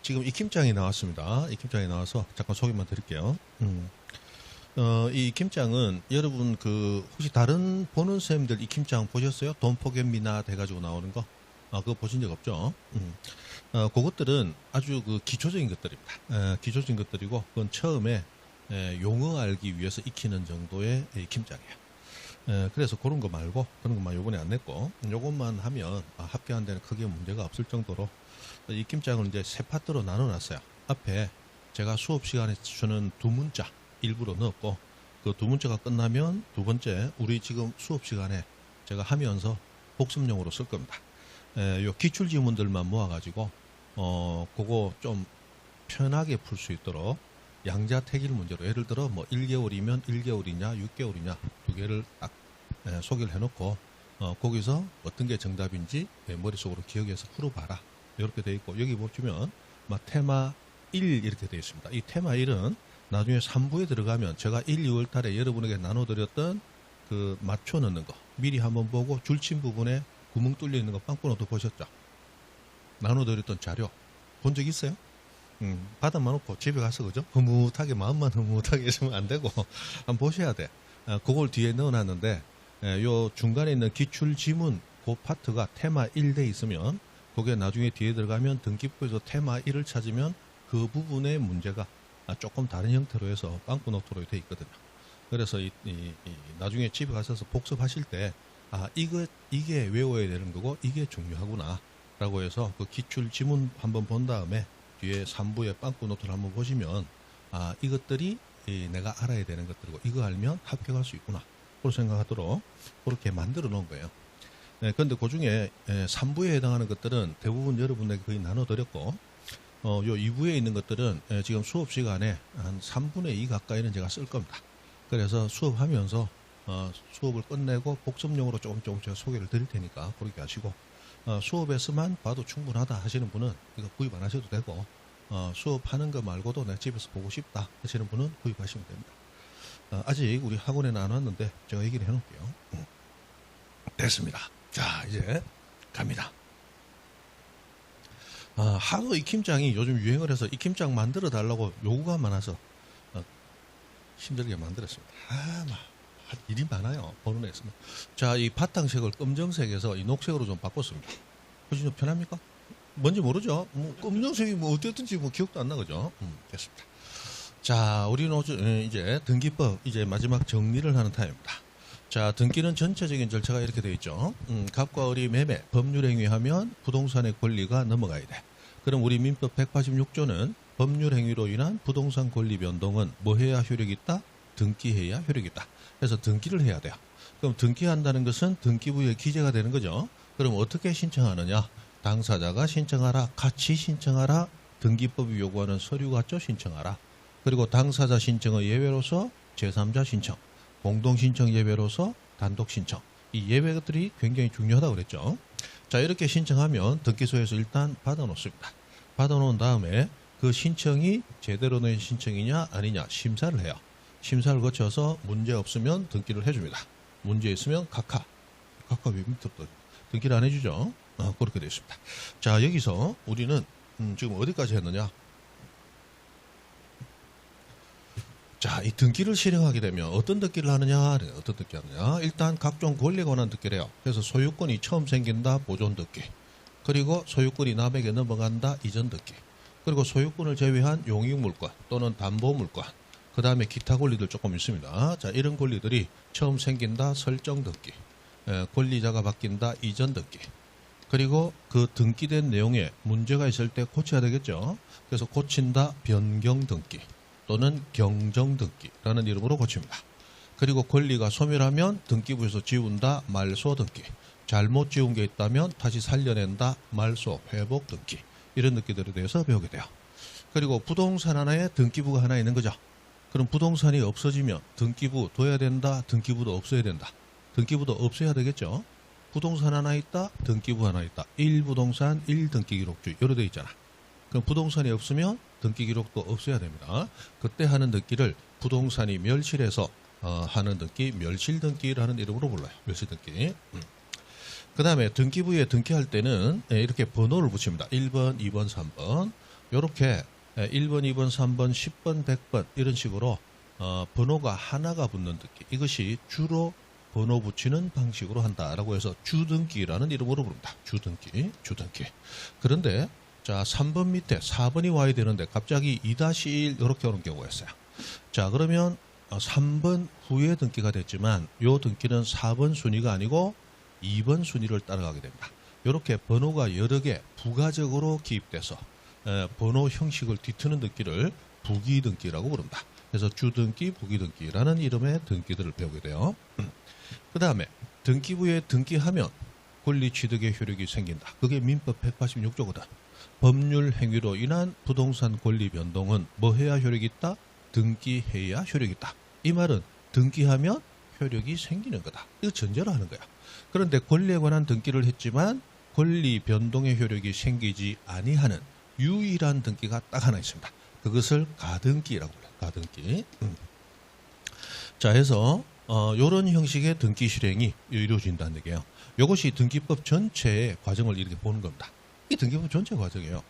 지금 익힘장이 나왔습니다. 익힘장이 나와서 잠깐 소개만 드릴게요. 이 익힘장은 여러분 혹시 다른 보는 쌤들 익힘장 보셨어요? Don't Forget Me Not 해가지고 나오는 거? 그거 보신 적 없죠? 그것들은 아주 기초적인 것들입니다. 기초적인 것들이고, 그건 처음에 용어 알기 위해서 익히는 정도의 익힘장이에요. 그래서 그런 거 말고, 그런 것만 요번에 안 냈고, 요것만 하면 합격한 데는 크게 문제가 없을 정도로 익힘장을 이제 세 파트로 나눠 놨어요. 앞에 제가 수업 시간에 주는 두 문자 일부러 넣었고, 그 두 문자가 끝나면 두 번째, 우리 지금 수업 시간에 제가 하면서 복습용으로 쓸 겁니다. 요 기출 지문들만 모아가지고, 그거 좀 편하게 풀 수 있도록 양자택일 문제로, 예를 들어 뭐 1개월이면 1개월이냐 6개월이냐 두 개를 딱 소개를 해놓고, 거기서 어떤 게 정답인지 머릿속으로 기억해서 풀어봐라, 이렇게 돼 있고, 여기 보시면 테마 1 이렇게 되어 있습니다. 이 테마 1은 나중에 3부에 들어가면 제가 1, 2월 달에 여러분에게 나눠드렸던 그 맞춰 넣는 거 미리 한번 보고, 줄친 부분에 구멍 뚫려 있는 거 빵꾸노트 보셨죠? 나눠드렸던 자료 본 적 있어요? 받아만 놓고 집에 가서, 그죠? 흐뭇하게, 마음만 흐뭇하게 있으면 안 되고 한번 보셔야 돼. 그걸 뒤에 넣어놨는데, 요 중간에 있는 기출 지문 그 파트가 테마 1 돼 있으면, 그게 나중에 뒤에 들어가면 등기부에서 테마 1을 찾으면 그 부분의 문제가 조금 다른 형태로 해서 빵꾸노트로 돼 있거든요. 그래서 나중에 집에 가셔서 복습하실 때, 이게 외워야 되는 거고 이게 중요하구나 라고 해서 그 기출 지문 한번 본 다음에 뒤에 3부의 빵꾸노트를 한번 보시면, 이것들이 내가 알아야 되는 것들이고, 이거 알면 합격할 수 있구나, 그렇게 생각하도록 그렇게 만들어 놓은 거예요. 그런데 그 중에 3부에 해당하는 것들은 대부분 여러분에게 거의 나눠드렸고, 요 2부에 있는 것들은 지금 수업 시간에 한 3분의 2 가까이는 제가 쓸 겁니다. 그래서 수업하면서 수업을 끝내고 복습용으로 조금 제가 소개를 드릴 테니까 그렇게 하시고, 수업에서만 봐도 충분하다 하시는 분은 이거 구입 안 하셔도 되고, 수업하는 거 말고도 내 집에서 보고 싶다 하시는 분은 구입하시면 됩니다. 아직 우리 학원에는 안 왔는데 제가 얘기를 해놓을게요. 됐습니다. 자, 이제 갑니다. 하도 익힘장이 요즘 유행을 해서 익힘장 만들어 달라고 요구가 많아서 힘들게 만들었습니다. 일이 많아요, 보는 애에서는. 자, 이 바탕색을 검정색에서 이 녹색으로 좀 바꿨습니다. 훨씬 좀 편합니까? 뭔지 모르죠? 검정색이 어땠든지 기억도 안 나거죠? 됐습니다. 자, 우리는 이제 등기법, 이제 마지막 정리를 하는 타임입니다. 자, 등기는 전체적인 절차가 이렇게 되어 있죠. 갑과 을이 매매, 법률행위하면 부동산의 권리가 넘어가야 돼. 그럼 우리 민법 186조는 법률행위로 인한 부동산 권리 변동은 뭐 해야 효력이 있다? 등기해야 효력이 있다. 그래서 등기를 해야 돼요. 그럼 등기한다는 것은 등기부에 기재가 되는 거죠. 그럼 어떻게 신청하느냐? 당사자가 신청하라, 같이 신청하라, 등기법이 요구하는 서류 갖춰 신청하라. 그리고 당사자 신청의 예외로서 제3자 신청, 공동신청 예외로서 단독신청, 이 예외들이 굉장히 중요하다고 그랬죠. 자, 이렇게 신청하면 등기소에서 일단 받아놓습니다. 받아놓은 다음에 그 신청이 제대로 된 신청이냐 아니냐 심사를 해요. 심사를 거쳐서 문제 없으면 등기를 해줍니다. 문제 있으면 각하 왜 밑으로 등기를 안 해주죠. 그렇게 되어 있습니다. 자, 여기서 우리는 지금 어디까지 했느냐? 자, 이 등기를 실행하게 되면 어떤 등기를 하느냐? 어떤 등기 하느냐? 일단 각종 권리에 관한 등기를 해요. 그래서 소유권이 처음 생긴다, 보존 등기. 그리고 소유권이 남에게 넘어간다, 이전 등기. 그리고 소유권을 제외한 용익물권 또는 담보물권. 그 다음에 기타 권리들 조금 있습니다. 자, 이런 권리들이 처음 생긴다, 설정 등기. 권리자가 바뀐다, 이전 등기. 그리고 그 등기된 내용에 문제가 있을 때 고쳐야 되겠죠. 그래서 고친다, 변경 등기. 또는 경정 등기라는 이름으로 고칩니다. 그리고 권리가 소멸하면 등기부에서 지운다, 말소 등기. 잘못 지운 게 있다면 다시 살려낸다, 말소, 회복 등기. 이런 등기들에 대해서 배우게 돼요. 그리고 부동산 하나에 등기부가 하나 있는 거죠. 그럼 부동산이 없어지면 등기부 둬야 된다, 등기부도 없어야 된다. 등기부도 없어야 되겠죠. 부동산 하나 있다, 등기부 하나 있다. 1부동산 1등기기록주의 이렇게 되어 있잖아. 그럼 부동산이 없으면 등기 기록도 없어야 됩니다. 그때 하는 등기를 부동산이 멸실해서 하는 등기, 멸실등기라는 이름으로 불러요. 멸실등기. 그 다음에 등기부에 등기할 때는 이렇게 번호를 붙입니다. 1번, 2번, 3번. 요렇게 1번, 2번, 3번, 10번, 100번 이런 식으로 번호가 하나가 붙는 등기. 이것이 주로 번호 붙이는 방식으로 한다라고 해서 주등기라는 이름으로 부릅니다. 주등기. 그런데 자, 3번 밑에 4번이 와야 되는데 갑자기 2-1 이렇게 오는 경우가 있어요. 자, 그러면 3번 후에 등기가 됐지만 요 등기는 4번 순위가 아니고 2번 순위를 따라가게 됩니다. 이렇게 번호가 여러 개 부가적으로 기입돼서 번호 형식을 뒤트는 등기를 부기등기라고 부릅니다. 그래서 주등기, 부기등기라는 이름의 등기들을 배우게 돼요. 그 다음에 등기부에 등기하면 권리 취득의 효력이 생긴다. 그게 민법 186조거든. 법률 행위로 인한 부동산 권리 변동은 뭐 해야 효력이 있다? 등기해야 효력이 있다. 이 말은 등기하면 효력이 생기는 거다. 이거 전제로 하는 거야. 그런데 권리에 관한 등기를 했지만 권리 변동의 효력이 생기지 아니하는 유일한 등기가 딱 하나 있습니다. 그것을 가등기라고 해요. 가등기. 자, 해서 이런 형식의 등기 실행이 이루어진다는 얘기예요. 이것이 등기법 전체의 과정을 이렇게 보는 겁니다. 이 등기법 전체 과정이에요.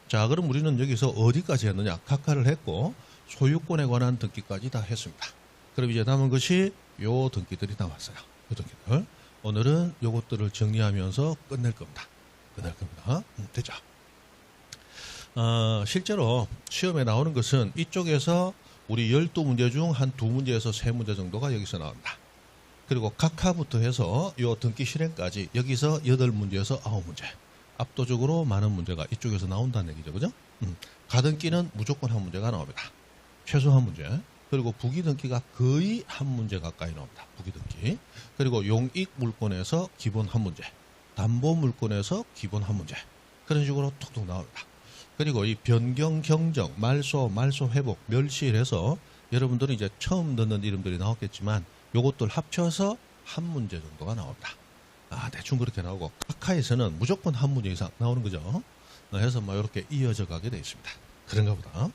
자, 그럼 우리는 여기서 어디까지 했느냐? 각하를 했고 소유권에 관한 등기까지 다 했습니다. 그럼 이제 남은 것이 요 등기들이 남았어요. 요 등기들. 오늘은 요것들을 정리하면서 끝낼 겁니다. 되죠? 실제로 시험에 나오는 것은 이쪽에서 우리 12문제 중 한 2문제에서 3문제 정도가 여기서 나옵니다. 그리고 각하부터 해서 요 등기 실행까지 여기서 8문제에서 9문제. 압도적으로 많은 문제가 이쪽에서 나온다는 얘기죠. 그죠? 가등기는 무조건 한 문제가 나옵니다. 최소 한 문제. 그리고 부기등기가 거의 한 문제 가까이 나옵니다. 부기등기. 그리고 용익 물권에서 기본 한 문제. 담보 물권에서 기본 한 문제. 그런 식으로 툭툭 나옵니다. 그리고 이 변경, 경정, 말소 회복, 멸시해서 여러분들은 이제 처음 듣는 이름들이 나왔겠지만 요것들 합쳐서 한 문제 정도가 나옵니다. 대충 그렇게 나오고 각하에서는 무조건 한 문제 이상 나오는 거죠. 해서 뭐 이렇게 이어져 가게 되어 있습니다. 그런가 보다.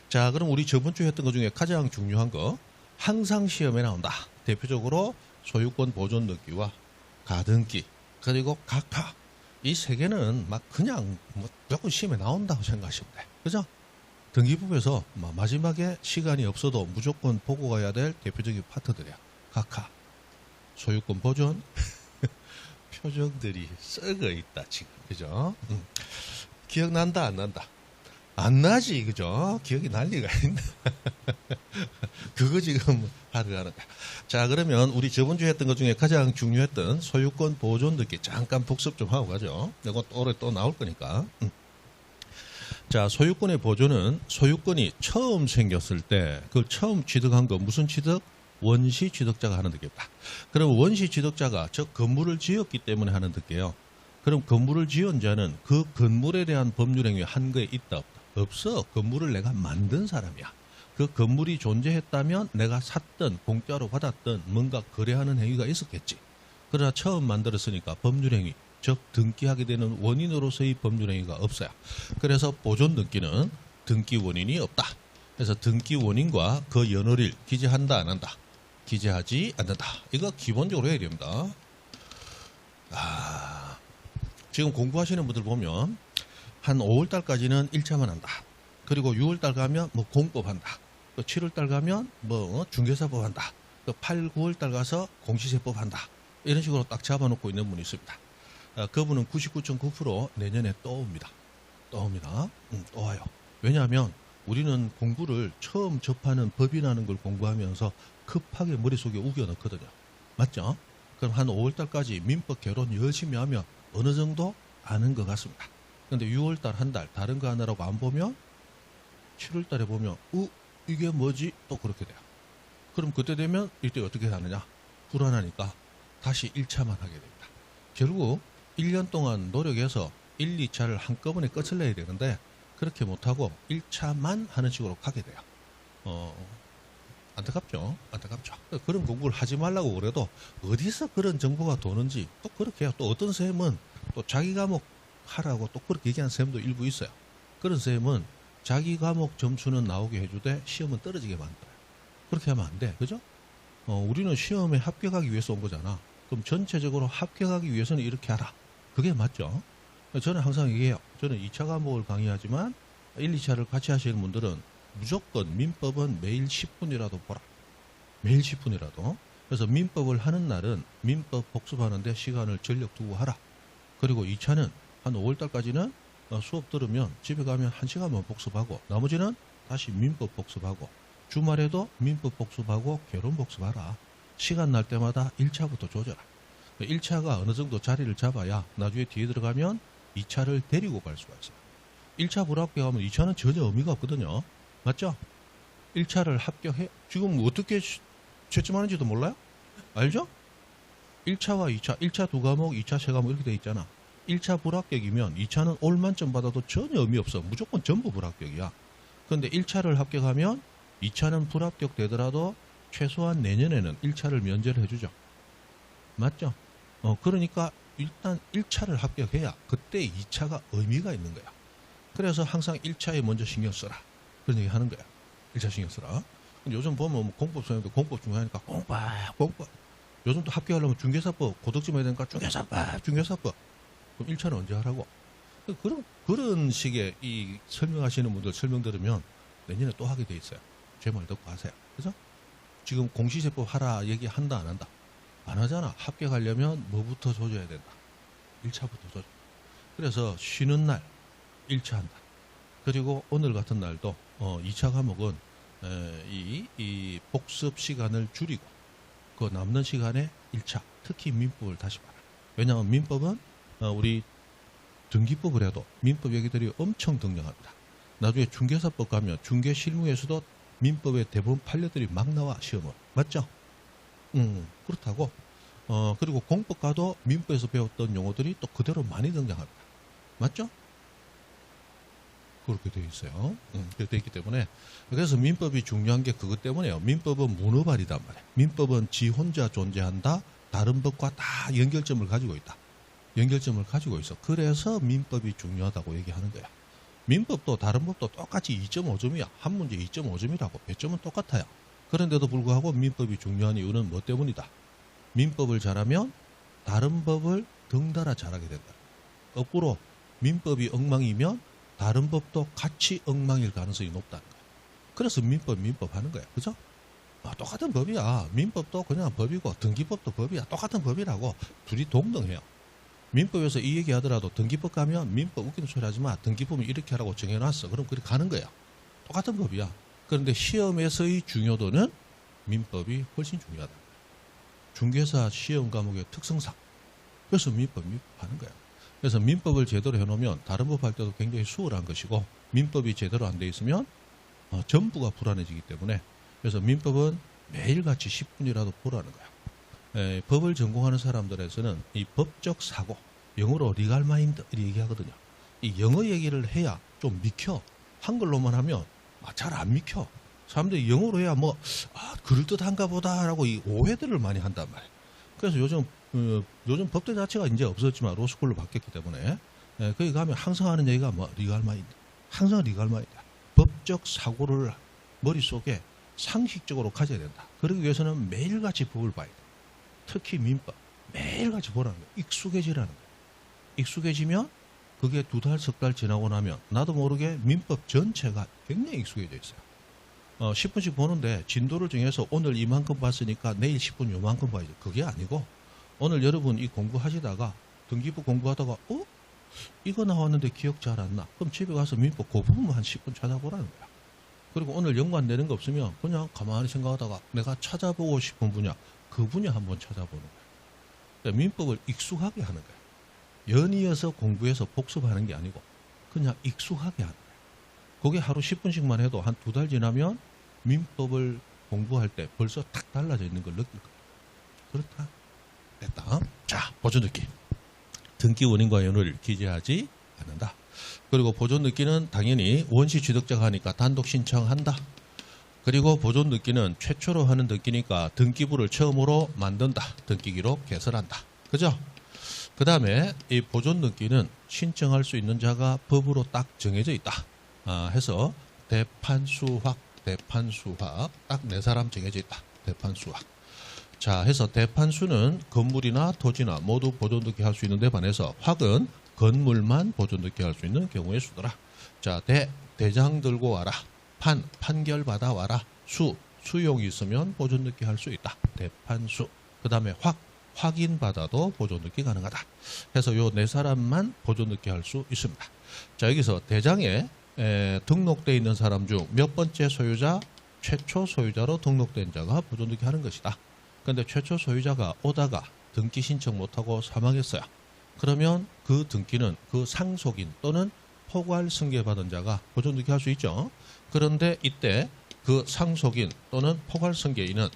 자, 그럼 우리 저번 주에 했던 것 중에 가장 중요한 거 항상 시험에 나온다. 대표적으로 소유권 보존 등기와 가등기 그리고 각하 이 세 개는 막 그냥 무조건 시험에 나온다고 생각하시면 돼. 그죠? 등기법에서 마지막에 시간이 없어도 무조건 보고 가야 될 대표적인 파트들이야. 각하, 소유권 보존, 표정들이 썩어 있다 지금. 그죠? 기억난다 안 난다? 안 나지, 그죠? 기억이 날 리가 있나? 그거 지금 하러 가는 거야. 자, 그러면 우리 저번 주에 했던 것 중에 가장 중요했던 소유권 보존 등기 잠깐 복습 좀 하고 가죠. 이거 올해 또 나올 거니까. 자, 소유권의 보존은 소유권이 처음 생겼을 때 그걸 처음 취득한 거 무슨 취득? 원시 취득자가 하는 등기입니다. 그럼 원시 취득자가 저 건물을 지었기 때문에 하는 등기예요. 그럼 건물을 지은 자는 그 건물에 대한 법률 행위 한 거에 있다 없다? 없어. 건물을 내가 만든 사람이야. 그 건물이 존재했다면 내가 샀던 공짜로 받았던 뭔가 거래하는 행위가 있었겠지. 그러나 처음 만들었으니까 법률 행위, 즉 등기하게 되는 원인으로서의 법률 행위가 없어요. 그래서 보존 등기는 등기 원인이 없다. 그래서 등기 원인과 그 연월일 기재한다 안 한다? 기재하지 않는다. 이거 기본적으로 해야 됩니다. 지금 공부하시는 분들 보면 한 5월달까지는 1차만 한다. 그리고 6월달 가면 뭐 공법한다. 또 7월달 가면 뭐 중개사법 한다. 또 8, 9월달 가서 공시세법 한다. 이런 식으로 딱 잡아놓고 있는 분이 있습니다. 그분은 99.9% 내년에 또 옵니다. 또 와요. 왜냐하면 우리는 공부를 처음 접하는 법이라는 걸 공부하면서 급하게 머릿속에 우겨 넣거든요. 맞죠? 그럼 한 5월달까지 민법 개론 열심히 하면 어느 정도 아는 것 같습니다. 근데 6월달 한 달 다른 거 하느라고 안 보면 7월달에 보면 이게 뭐지? 또 그렇게 돼요. 그럼 그때 되면 이때 어떻게 하느냐? 불안하니까 다시 1차만 하게 됩니다. 결국 1년 동안 노력해서 1, 2차를 한꺼번에 끝을 내야 되는데 그렇게 못하고 1차만 하는 식으로 가게 돼요. 안타깝죠? 그런 공부를 하지 말라고 그래도 어디서 그런 정보가 도는지 또 그렇게 해요. 또 어떤 선생님은 또 자기 과목 하라고 또 그렇게 얘기하는 선생님도 일부 있어요. 그런 선생님은 자기 과목 점수는 나오게 해주되 시험은 떨어지게 만들어요. 그렇게 하면 안 돼. 그죠? 우리는 시험에 합격하기 위해서 온 거잖아. 그럼 전체적으로 합격하기 위해서는 이렇게 하라. 그게 맞죠? 저는 항상 얘기해요. 저는 2차 과목을 강의하지만 1, 2차를 같이 하시는 분들은 무조건 민법은 매일 10분이라도 보라. 매일 10분이라도. 그래서 민법을 하는 날은 민법 복습하는데 시간을 전력 두고 하라. 그리고 2차는 한 5월달까지는 수업 들으면 집에 가면 1시간만 복습하고 나머지는 다시 민법 복습하고 주말에도 민법 복습하고 개론 복습하라. 시간 날 때마다 1차부터 조져라. 1차가 어느 정도 자리를 잡아야 나중에 뒤에 들어가면 2차를 데리고 갈 수가 있어요. 1차 불합격하면 2차는 전혀 의미가 없거든요. 맞죠? 1차를 합격해 지금 어떻게 채점하는지도 몰라요? 알죠? 1차와 2차, 1차 두 과목, 2차 세 과목 이렇게 돼 있잖아. 1차 불합격이면 2차는 올 만점 받아도 전혀 의미 없어. 무조건 전부 불합격이야. 그런데 1차를 합격하면 2차는 불합격 되더라도 최소한 내년에는 1차를 면제를 해주죠. 맞죠? 그러니까 일단 1차를 합격해야 그때 2차가 의미가 있는 거야. 그래서 항상 1차에 먼저 신경 써라. 그런 얘기 하는 거야. 1차 신경 써라. 근데 요즘 보면 뭐 공법 선생님도 공법 중요하니까 공법. 요즘 또 합격하려면 중개사법 고득점 해야 되니까 중개사법. 그럼 1차는 언제 하라고? 그런 식의 이 설명하시는 분들 설명 들으면 내년에 또 하게 돼 있어요. 제 말 듣고 하세요. 그래서 지금 공시세법 하라 얘기한다 안 한다? 안 하잖아. 합격하려면 뭐부터 조져야 된다. 1차부터 조져. 그래서 쉬는 날 1차 한다. 그리고 오늘 같은 날도 2차 과목은 이 복습 시간을 줄이고 그 남는 시간에 1차 특히 민법을 다시 봐라. 왜냐하면 민법은 우리 등기법을 해도 민법 얘기들이 엄청 등장합니다. 나중에 중개사법 가면 중개 실무에서도 민법의 대부분 판례들이 막 나와 시험은. 맞죠? 그렇다고 그리고 공법 가도 민법에서 배웠던 용어들이 또 그대로 많이 등장합니다. 맞죠? 그렇게 되어 있어요. 그렇게 되어 있기 때문에 그래서 민법이 중요한 게 그것 때문에요. 민법은 문어발이단 말이에요. 민법은 지 혼자 존재한다. 다른 법과 다 연결점을 가지고 있다. 연결점을 가지고 있어. 그래서 민법이 중요하다고 얘기하는 거야. 민법도 다른 법도 똑같이 2.5점이야. 한 문제 2.5점이라고. 배점은 똑같아요. 그런데도 불구하고 민법이 중요한 이유는 뭐 때문이다. 민법을 잘하면 다른 법을 덩달아 잘하게 된다. 거꾸로 민법이 엉망이면 다른 법도 같이 엉망일 가능성이 높다는 거야. 그래서 민법 하는 거야. 그죠? 똑같은 법이야. 민법도 그냥 법이고 등기법도 법이야. 똑같은 법이라고. 둘이 동등해요. 민법에서 이 얘기 하더라도 등기법 가면 민법 웃기는 소리 하지 마. 등기법은 이렇게 하라고 정해놨어. 그럼 그렇게 가는 거야. 똑같은 법이야. 그런데 시험에서의 중요도는 민법이 훨씬 중요하다. 중개사 시험 과목의 특성상. 그래서 민법 하는 거야. 그래서 민법을 제대로 해놓으면 다른 법 할 때도 굉장히 수월한 것이고 민법이 제대로 안 돼 있으면 전부가 불안해지기 때문에 그래서 민법은 매일같이 10분이라도 보라는 거야. 법을 전공하는 사람들에서는 이 법적 사고, 영어로 리갈 마인드 얘기하거든요. 이 영어 얘기를 해야 좀 믿겨. 한글로만 하면 잘 안 믿겨. 사람들이 영어로 해야 그럴듯한가 보다라고 이 오해들을 많이 한단 말이에요. 그래서 요즘 법대 자체가 이제 없었지만 로스쿨로 바뀌었기 때문에 거기 가면 항상 하는 얘기가 리갈 마인드. 항상 리갈 마인드. 법적 사고를 머릿속에 상식적으로 가져야 된다. 그러기 위해서는 매일같이 법을 봐야 돼. 특히 민법. 매일같이 보라는 거야. 익숙해지라는 거야. 익숙해지면 그게 2달, 석 달 지나고 나면 나도 모르게 민법 전체가 굉장히 익숙해져 있어요. 10분씩 보는데 진도를 정해서 오늘 이만큼 봤으니까 내일 10분 요만큼 봐야죠. 그게 아니고 오늘 여러분 이 공부하시다가 등기부 공부하다가 이거 나왔는데 기억 잘 안 나. 그럼 집에 가서 민법 그 부분만 한 10분 찾아보라는 거야. 그리고 오늘 연관되는 거 없으면 그냥 가만히 생각하다가 내가 찾아보고 싶은 분야 그 분야 한번 찾아보는 거야. 그러니까 민법을 익숙하게 하는 거야. 연이어서 공부해서 복습하는 게 아니고 그냥 익숙하게 하는 거야. 그게 하루 10분씩만 해도 한 2달 지나면 민법을 공부할 때 벌써 탁 달라져 있는 걸 느낄 거야. 그렇다. 됐다. 자, 보존 느낌. 등기 원인과 연후를 기재하지 않는다. 그리고 보존 느끼는 당연히 원시 취득자가 하니까 단독 신청한다. 그리고 보존 느끼는 최초로 하는 등기니까 등기부를 처음으로 만든다. 등기기록 개설한다. 그죠? 그 다음에 이 보존 등기는 신청할 수 있는 자가 법으로 딱 정해져 있다. 해서 대판수확 딱 4사람 정해져 있다. 대판수확. 자, 해서 대판수는 건물이나 토지나 모두 보존 등기 할 수 있는 데 반해서 확은 건물만 보존 등기 할 수 있는 경우의 수더라. 자, 대장 들고 와라. 판결 받아 와라. 수용이 있으면 보존 등기 할 수 있다. 대판수. 그 다음에 확인 받아도 보존 등기 가능하다. 해서 요 네 사람만 보존 등기 할 수 있습니다. 자, 여기서 대장에 등록되어 있는 사람 중 몇 번째 소유자? 최초 소유자로 등록된 자가 보존 등기 하는 것이다. 그런데 최초 소유자가 오다가 등기 신청 못하고 사망했어요. 그러면 그 등기는 그 상속인 또는 포괄 승계받은 자가 보존 등기 할 수 있죠. 그런데 이때 그 상속인 또는 포괄 승계인은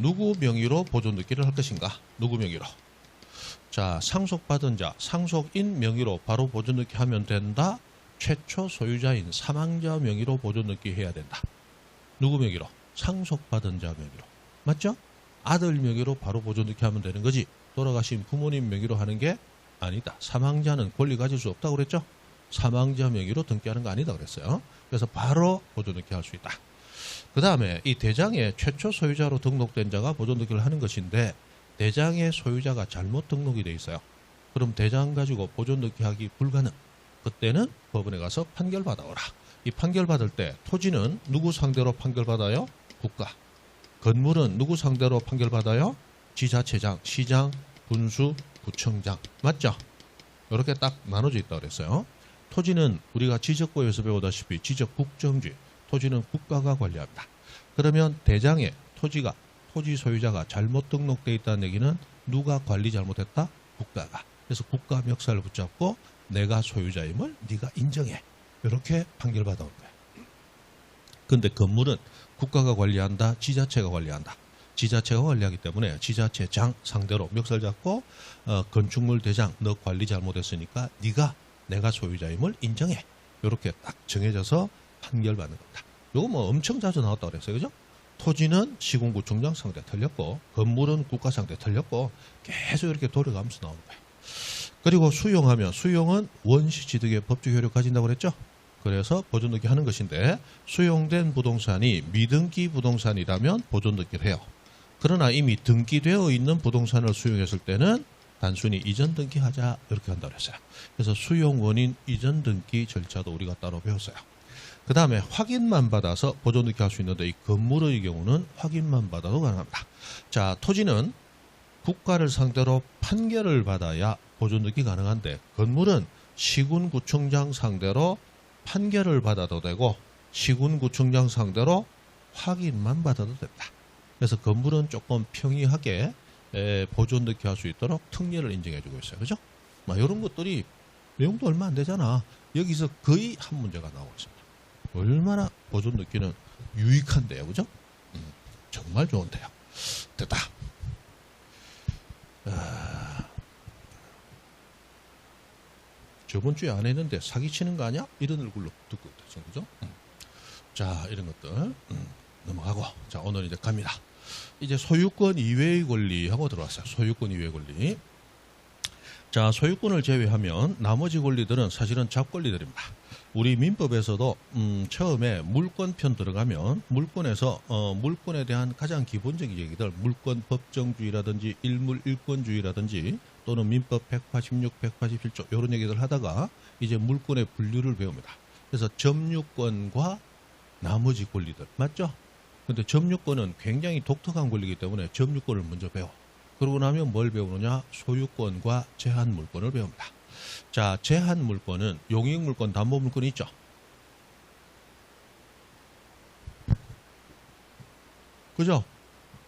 누구 명의로 보존 등기를 할 것인가? 누구 명의로? 자, 상속받은 자, 상속인 명의로 바로 보존 등기 하면 된다. 최초 소유자인 사망자 명의로 보존 등기 해야 된다. 누구 명의로? 상속받은 자 명의로. 맞죠? 아들 명의로 바로 보존 등기 하면 되는 거지. 돌아가신 부모님 명의로 하는 게 아니다. 사망자는 권리 가질 수 없다고 그랬죠? 사망자 명의로 등기하는 거 아니다 그랬어요. 그래서 바로 보존 등기 할 수 있다. 그 다음에 이 대장의 최초 소유자로 등록된 자가 보존 등기를 하는 것인데 대장의 소유자가 잘못 등록이 돼 있어요. 그럼 대장 가지고 보존 등기하기 불가능. 그때는 법원에 가서 판결 받아오라. 이 판결 받을 때 토지는 누구 상대로 판결 받아요? 국가. 건물은 누구 상대로 판결 받아요? 지자체장, 시장, 군수, 구청장. 맞죠? 이렇게 딱 나눠져 있다고 그랬어요. 토지는 우리가 지적법에서 배우다시피 지적국정주의. 토지는 국가가 관리한다. 그러면 대장에 토지 소유자가 잘못 등록되어 있다는 얘기는 누가 관리 잘못했다? 국가가. 그래서 국가 멱살을 붙잡고 내가 소유자임을 네가 인정해. 이렇게 판결 받아온 거야. 근데 건물은 국가가 관리한다. 지자체가 관리한다. 지자체가 관리하기 때문에 지자체장 상대로 멱살 잡고 건축물 대장 너 관리 잘못했으니까 네가 내가 소유자임을 인정해. 이렇게 딱 정해져서 판결받는 겁니다. 요거 뭐 엄청 자주 나왔다고 그랬어요. 그죠? 토지는 시군구청장 상대 틀렸고 건물은 국가 상대 틀렸고 계속 이렇게 돌아가면서 나오는 거예요. 그리고 수용은 원시취득의 법적 효력을 가진다고 그랬죠? 그래서 보존 등기 하는 것인데 수용된 부동산이 미등기 부동산이라면 보존 등기를 해요. 그러나 이미 등기되어 있는 부동산을 수용했을 때는 단순히 이전 등기하자 이렇게 한다고 했어요. 그래서 수용 원인 이전 등기 절차도 우리가 따로 배웠어요. 그 다음에 확인만 받아서 보존 등기 할 수 있는데 이 건물의 경우는 확인만 받아도 가능합니다. 자, 토지는 국가를 상대로 판결을 받아야 보존 등기 가능한데 건물은 시군구청장 상대로 판결을 받아도 되고 시군구청장 상대로 확인만 받아도 됩니다. 그래서 건물은 조금 평이하게 보존 등기 할 수 있도록 특례를 인정해주고 있어요. 그죠? 이런 것들이 내용도 얼마 안 되잖아. 여기서 거의 한 문제가 나오고 있습니다. 얼마나 보존 등기는 유익한데요. 그죠? 정말 좋은데요. 됐다. 저번 주에 안 했는데 사기치는 거 아니야? 이런 얼굴로 듣고 있죠. 그죠? 자, 이런 것들 넘어가고 자, 오늘 이제 갑니다. 이제 소유권 이외의 권리하고 들어왔어요. 소유권 이외의 권리. 자, 소유권을 제외하면 나머지 권리들은 사실은 잡권리들입니다. 우리 민법에서도 처음에 물권편 들어가면 물권에서 물권에 대한 가장 기본적인 얘기들 물권 법정주의라든지 일물일권주의라든지 또는 민법 186, 187조 이런 얘기들 하다가 이제 물권의 분류를 배웁니다. 그래서 점유권과 나머지 권리들 맞죠? 근데 점유권은 굉장히 독특한 권리이기 때문에 점유권을 먼저 배워. 그러고 나면 뭘 배우느냐? 소유권과 제한물권을 배웁니다. 자, 제한물권은 용익물권, 담보물권이 있죠. 그죠?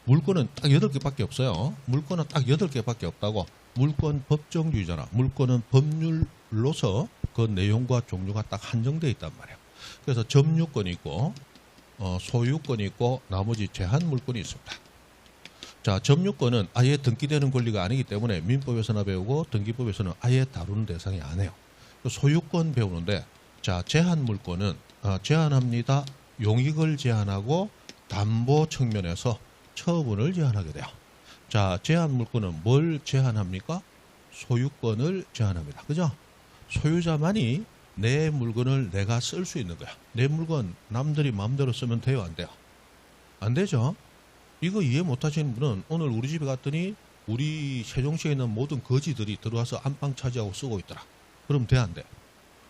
물권은 딱 8개밖에 없어요. 물권은 딱 8개밖에 없다고. 물권 법정주의잖아. 물권은 법률로서 그 내용과 종류가 딱 한정되어 있단 말이에요. 그래서 점유권이 있고 소유권이 있고 나머지 제한물권이 있습니다. 자, 점유권은 아예 등기되는 권리가 아니기 때문에 민법에서나 배우고 등기법에서는 아예 다루는 대상이 아니에요. 소유권 배우는데 자, 제한물권은 제한합니다. 용익을 제한하고 담보 측면에서 처분을 제한하게 돼요. 자, 제한물권은 뭘 제한합니까? 소유권을 제한합니다. 그죠? 소유자만이 내 물건을 내가 쓸 수 있는 거야. 내 물건 남들이 마음대로 쓰면 돼요? 안 돼요? 안 되죠? 이거 이해 못하시는 분은 오늘 우리 집에 갔더니 우리 세종시에 있는 모든 거지들이 들어와서 안방 차지하고 쓰고 있더라. 그럼 돼? 안 돼?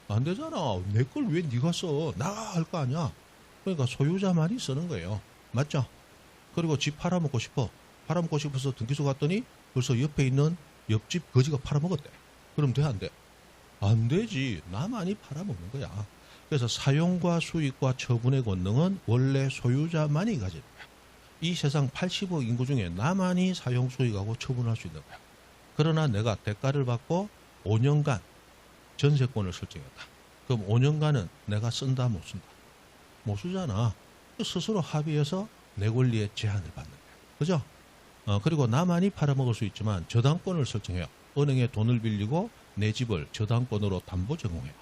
안 되잖아. 내 걸 왜 네가 써? 나가 할 거 아니야. 그러니까 소유자만이 쓰는 거예요. 맞죠? 그리고 집 팔아먹고 싶어. 팔아먹고 싶어서 등기소 갔더니 벌써 옆에 있는 옆집 거지가 팔아먹었대. 그럼 돼, 안 돼? 안 되지. 나만이 팔아먹는 거야. 그래서 사용과 수익과 처분의 권능은 원래 소유자만이 가지는 거야. 이 세상 80억 인구 중에 나만이 사용, 수익하고 처분할 수 있는 거야. 그러나 내가 대가를 받고 5년간 전세권을 설정했다. 그럼 5년간은 내가 쓴다, 못 쓴다? 못 쓰잖아. 스스로 합의해서 내 권리에 제한을 받는 거야. 그죠? 그리고 나만이 팔아먹을 수 있지만 저당권을 설정해요. 은행에 돈을 빌리고 내 집을 저당권으로 담보 제공해요.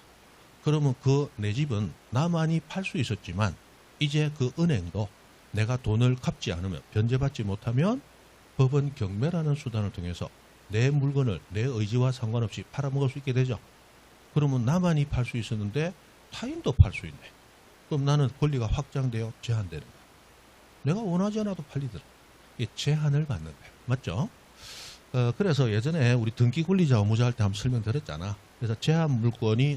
그러면 그 내 집은 나만이 팔 수 있었지만 이제 그 은행도 내가 돈을 갚지 않으면, 변제받지 못하면 법원 경매라는 수단을 통해서 내 물건을 내 의지와 상관없이 팔아먹을 수 있게 되죠. 그러면 나만이 팔 수 있었는데 타인도 팔 수 있네. 그럼 나는 권리가 확장되어 제한되는 거야. 내가 원하지 않아도 팔리더라. 이게 제한을 받는 거야. 맞죠? 그래서 예전에 우리 등기 권리자 의무자 할 때 한번 설명드렸잖아. 그래서 제한 물건이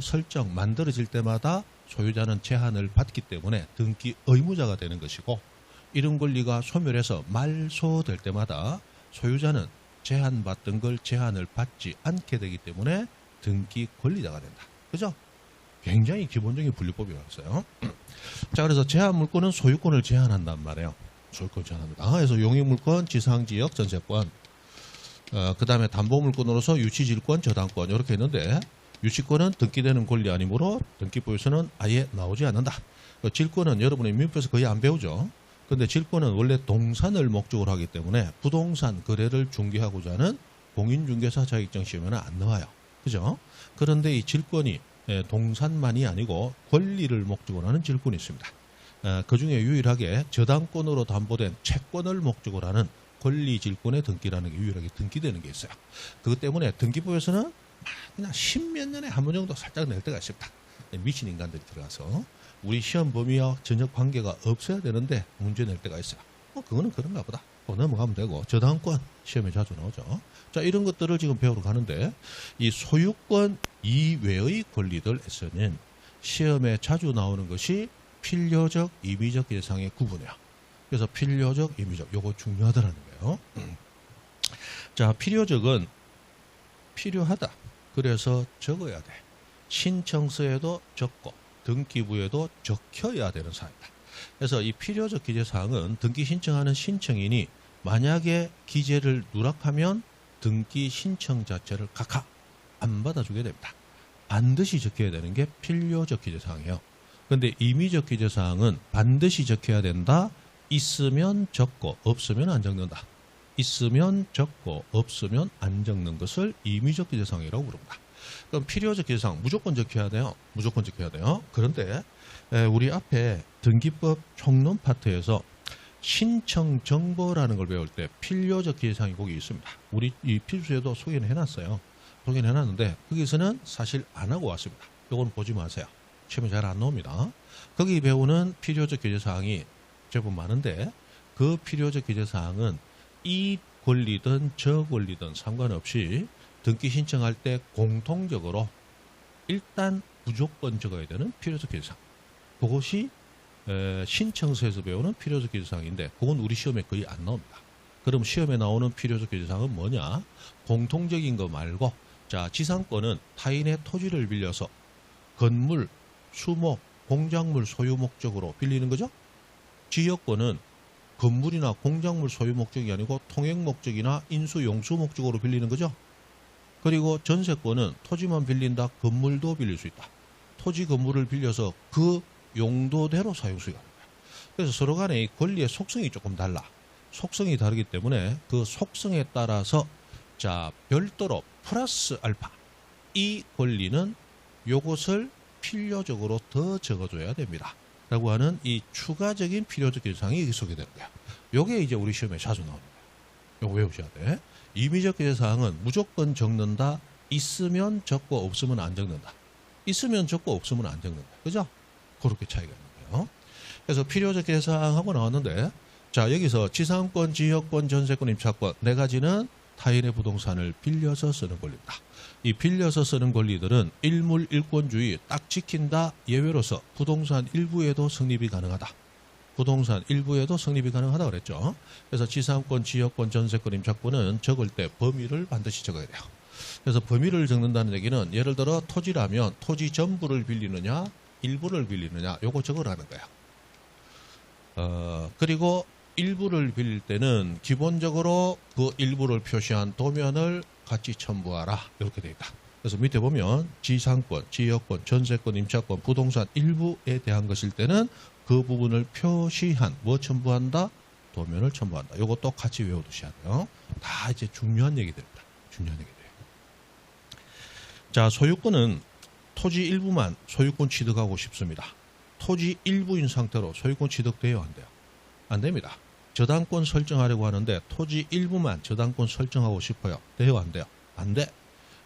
만들어질 때마다 소유자는 제한을 받기 때문에 등기 의무자가 되는 것이고, 이런 권리가 소멸해서 말소될 때마다 소유자는 제한받던 걸 제한을 받지 않게 되기 때문에 등기 권리자가 된다. 그죠? 굉장히 기본적인 분류법이라고 했어요. 자, 그래서 제한 물권은 소유권을 제한한단 말이에요. 소유권을 제한합니다. 그래서 용익물권, 지상지역, 전세권, 그 다음에 담보물권으로서 유치질권, 저당권 이렇게 있는데, 유치권은 등기되는 권리 아니므로 등기부에서는 아예 나오지 않는다. 질권은 여러분이 민법에서 거의 안 배우죠. 근데 질권은 원래 동산을 목적으로 하기 때문에 부동산 거래를 중개하고자 하는 공인중개사 자격증 시험에는 안 나와요. 그죠? 그런데 이 질권이 동산만이 아니고 권리를 목적으로 하는 질권이 있습니다. 그 중에 유일하게 저당권으로 담보된 채권을 목적으로 하는 권리질권의 등기라는 게 유일하게 등기되는 게 있어요. 그것 때문에 등기부에서는 그냥 10몇 년에 한 번 정도 살짝 낼 때가 있습니다. 미친 인간들이 들어가서 우리 시험 범위와 전혀 관계가 없어야 되는데 문제 낼 때가 있어요. 그거는 그런가 보다. 넘어가면 되고, 저당권 시험에 자주 나오죠. 자, 이런 것들을 지금 배우러 가는데, 이 소유권 이외의 권리들에서는 시험에 자주 나오는 것이 필요적, 임의적 예상의 구분이에요. 그래서 필요적, 임의적, 요거 중요하다라는 거예요. 자, 필요적은 필요하다. 그래서 적어야 돼. 신청서에도 적고 등기부에도 적혀야 되는 사항이다. 그래서 이 필요적 기재사항은 등기 신청하는 신청인이 만약에 기재를 누락하면 등기 신청 자체를 각하 안 받아주게 됩니다. 반드시 적혀야 되는 게 필요적 기재사항이에요. 그런데 임의적 기재사항은 반드시 적혀야 된다. 있으면 적고 없으면 안 적는다. 있으면 적고 없으면 안 적는 것을 임의적 기재사항이라고 부릅니다. 그럼 필요적 기재사항 무조건 적혀야 돼요. 무조건 적혀야 돼요. 그런데 우리 앞에 등기법 총론 파트에서 신청 정보라는 걸 배울 때 필요적 기재사항이 거기 있습니다. 우리 이 필수에도 소개는 해놨어요. 소개는 해놨는데 거기서는 사실 안 하고 왔습니다. 이건 보지 마세요. 시험에 잘 안 나옵니다. 거기 배우는 필요적 기재사항이 제법 많은데, 그 필요적 기재사항은 이 권리든 저 권리든 상관없이 등기 신청할 때 공통적으로 일단 무조건 적어야 되는 필요적 기재사항. 그것이 신청서에서 배우는 필요적 기재사항인데, 그건 우리 시험에 거의 안 나옵니다. 그럼 시험에 나오는 필요적 기재사항은 뭐냐? 공통적인 거 말고, 자, 지상권은 타인의 토지를 빌려서 건물, 수목, 공작물 소유 목적으로 빌리는 거죠. 지역권은 건물이나 공작물 소유 목적이 아니고 통행 목적이나 인수 용수 목적으로 빌리는 거죠. 그리고 전세권은 토지만 빌린다, 건물도 빌릴 수 있다. 토지 건물을 빌려서 그 용도대로 사용 수익하는 거야. 그래서 서로 간에 이 권리의 속성이 조금 달라. 속성이 다르기 때문에 그 속성에 따라서 자, 별도로 플러스 알파 이 권리는 요것을 필요적으로 더 적어줘야 됩니다. 라고 하는 이 추가적인 필요적 기재사항이 여기 소개되는 거야. 요게 이제 우리 시험에 자주 나오는 거야. 요거 외우셔야 돼. 임의적 기재사항은 무조건 적는다. 있으면 적고 없으면 안 적는다. 있으면 적고 없으면 안 적는다. 그죠? 그렇게 차이가 있는 거예요. 그래서 필요적 기재사항 하고 나왔는데, 자, 여기서 지상권, 지역권, 전세권, 임차권 네 가지는 타인의 부동산을 빌려서 쓰는 권리입니다. 이 빌려서 쓰는 권리들은 일물 일권주의 딱 지킨다 예외로서 부동산 일부에도 성립이 가능하다. 부동산 일부에도 성립이 가능하다 그랬죠. 그래서 지상권, 지역권, 전세권, 임차권은 적을 때 범위를 반드시 적어야 돼요. 그래서 범위를 적는다는 얘기는 예를 들어 토지라면 토지 전부를 빌리느냐 일부를 빌리느냐 요거 적으라는 거야. 그리고 일부를 빌릴 때는 기본적으로 그 일부를 표시한 도면을 같이 첨부하라 이렇게 되어 있다. 그래서 밑에 보면 지상권, 지역권, 전세권, 임차권, 부동산 일부에 대한 것일 때는 그 부분을 표시한 뭐 첨부한다? 도면을 첨부한다. 요것도 같이 외워두셔야 돼요. 다 이제 중요한 얘기들입니다. 중요한 얘기들. 자, 소유권은 토지 일부만 소유권 취득하고 싶습니다. 토지 일부인 상태로 소유권 취득돼요? 안 돼요? 안 됩니다. 저당권 설정하려고 하는데 토지 일부만 저당권 설정하고 싶어요. 돼요? 안 돼요? 안 돼.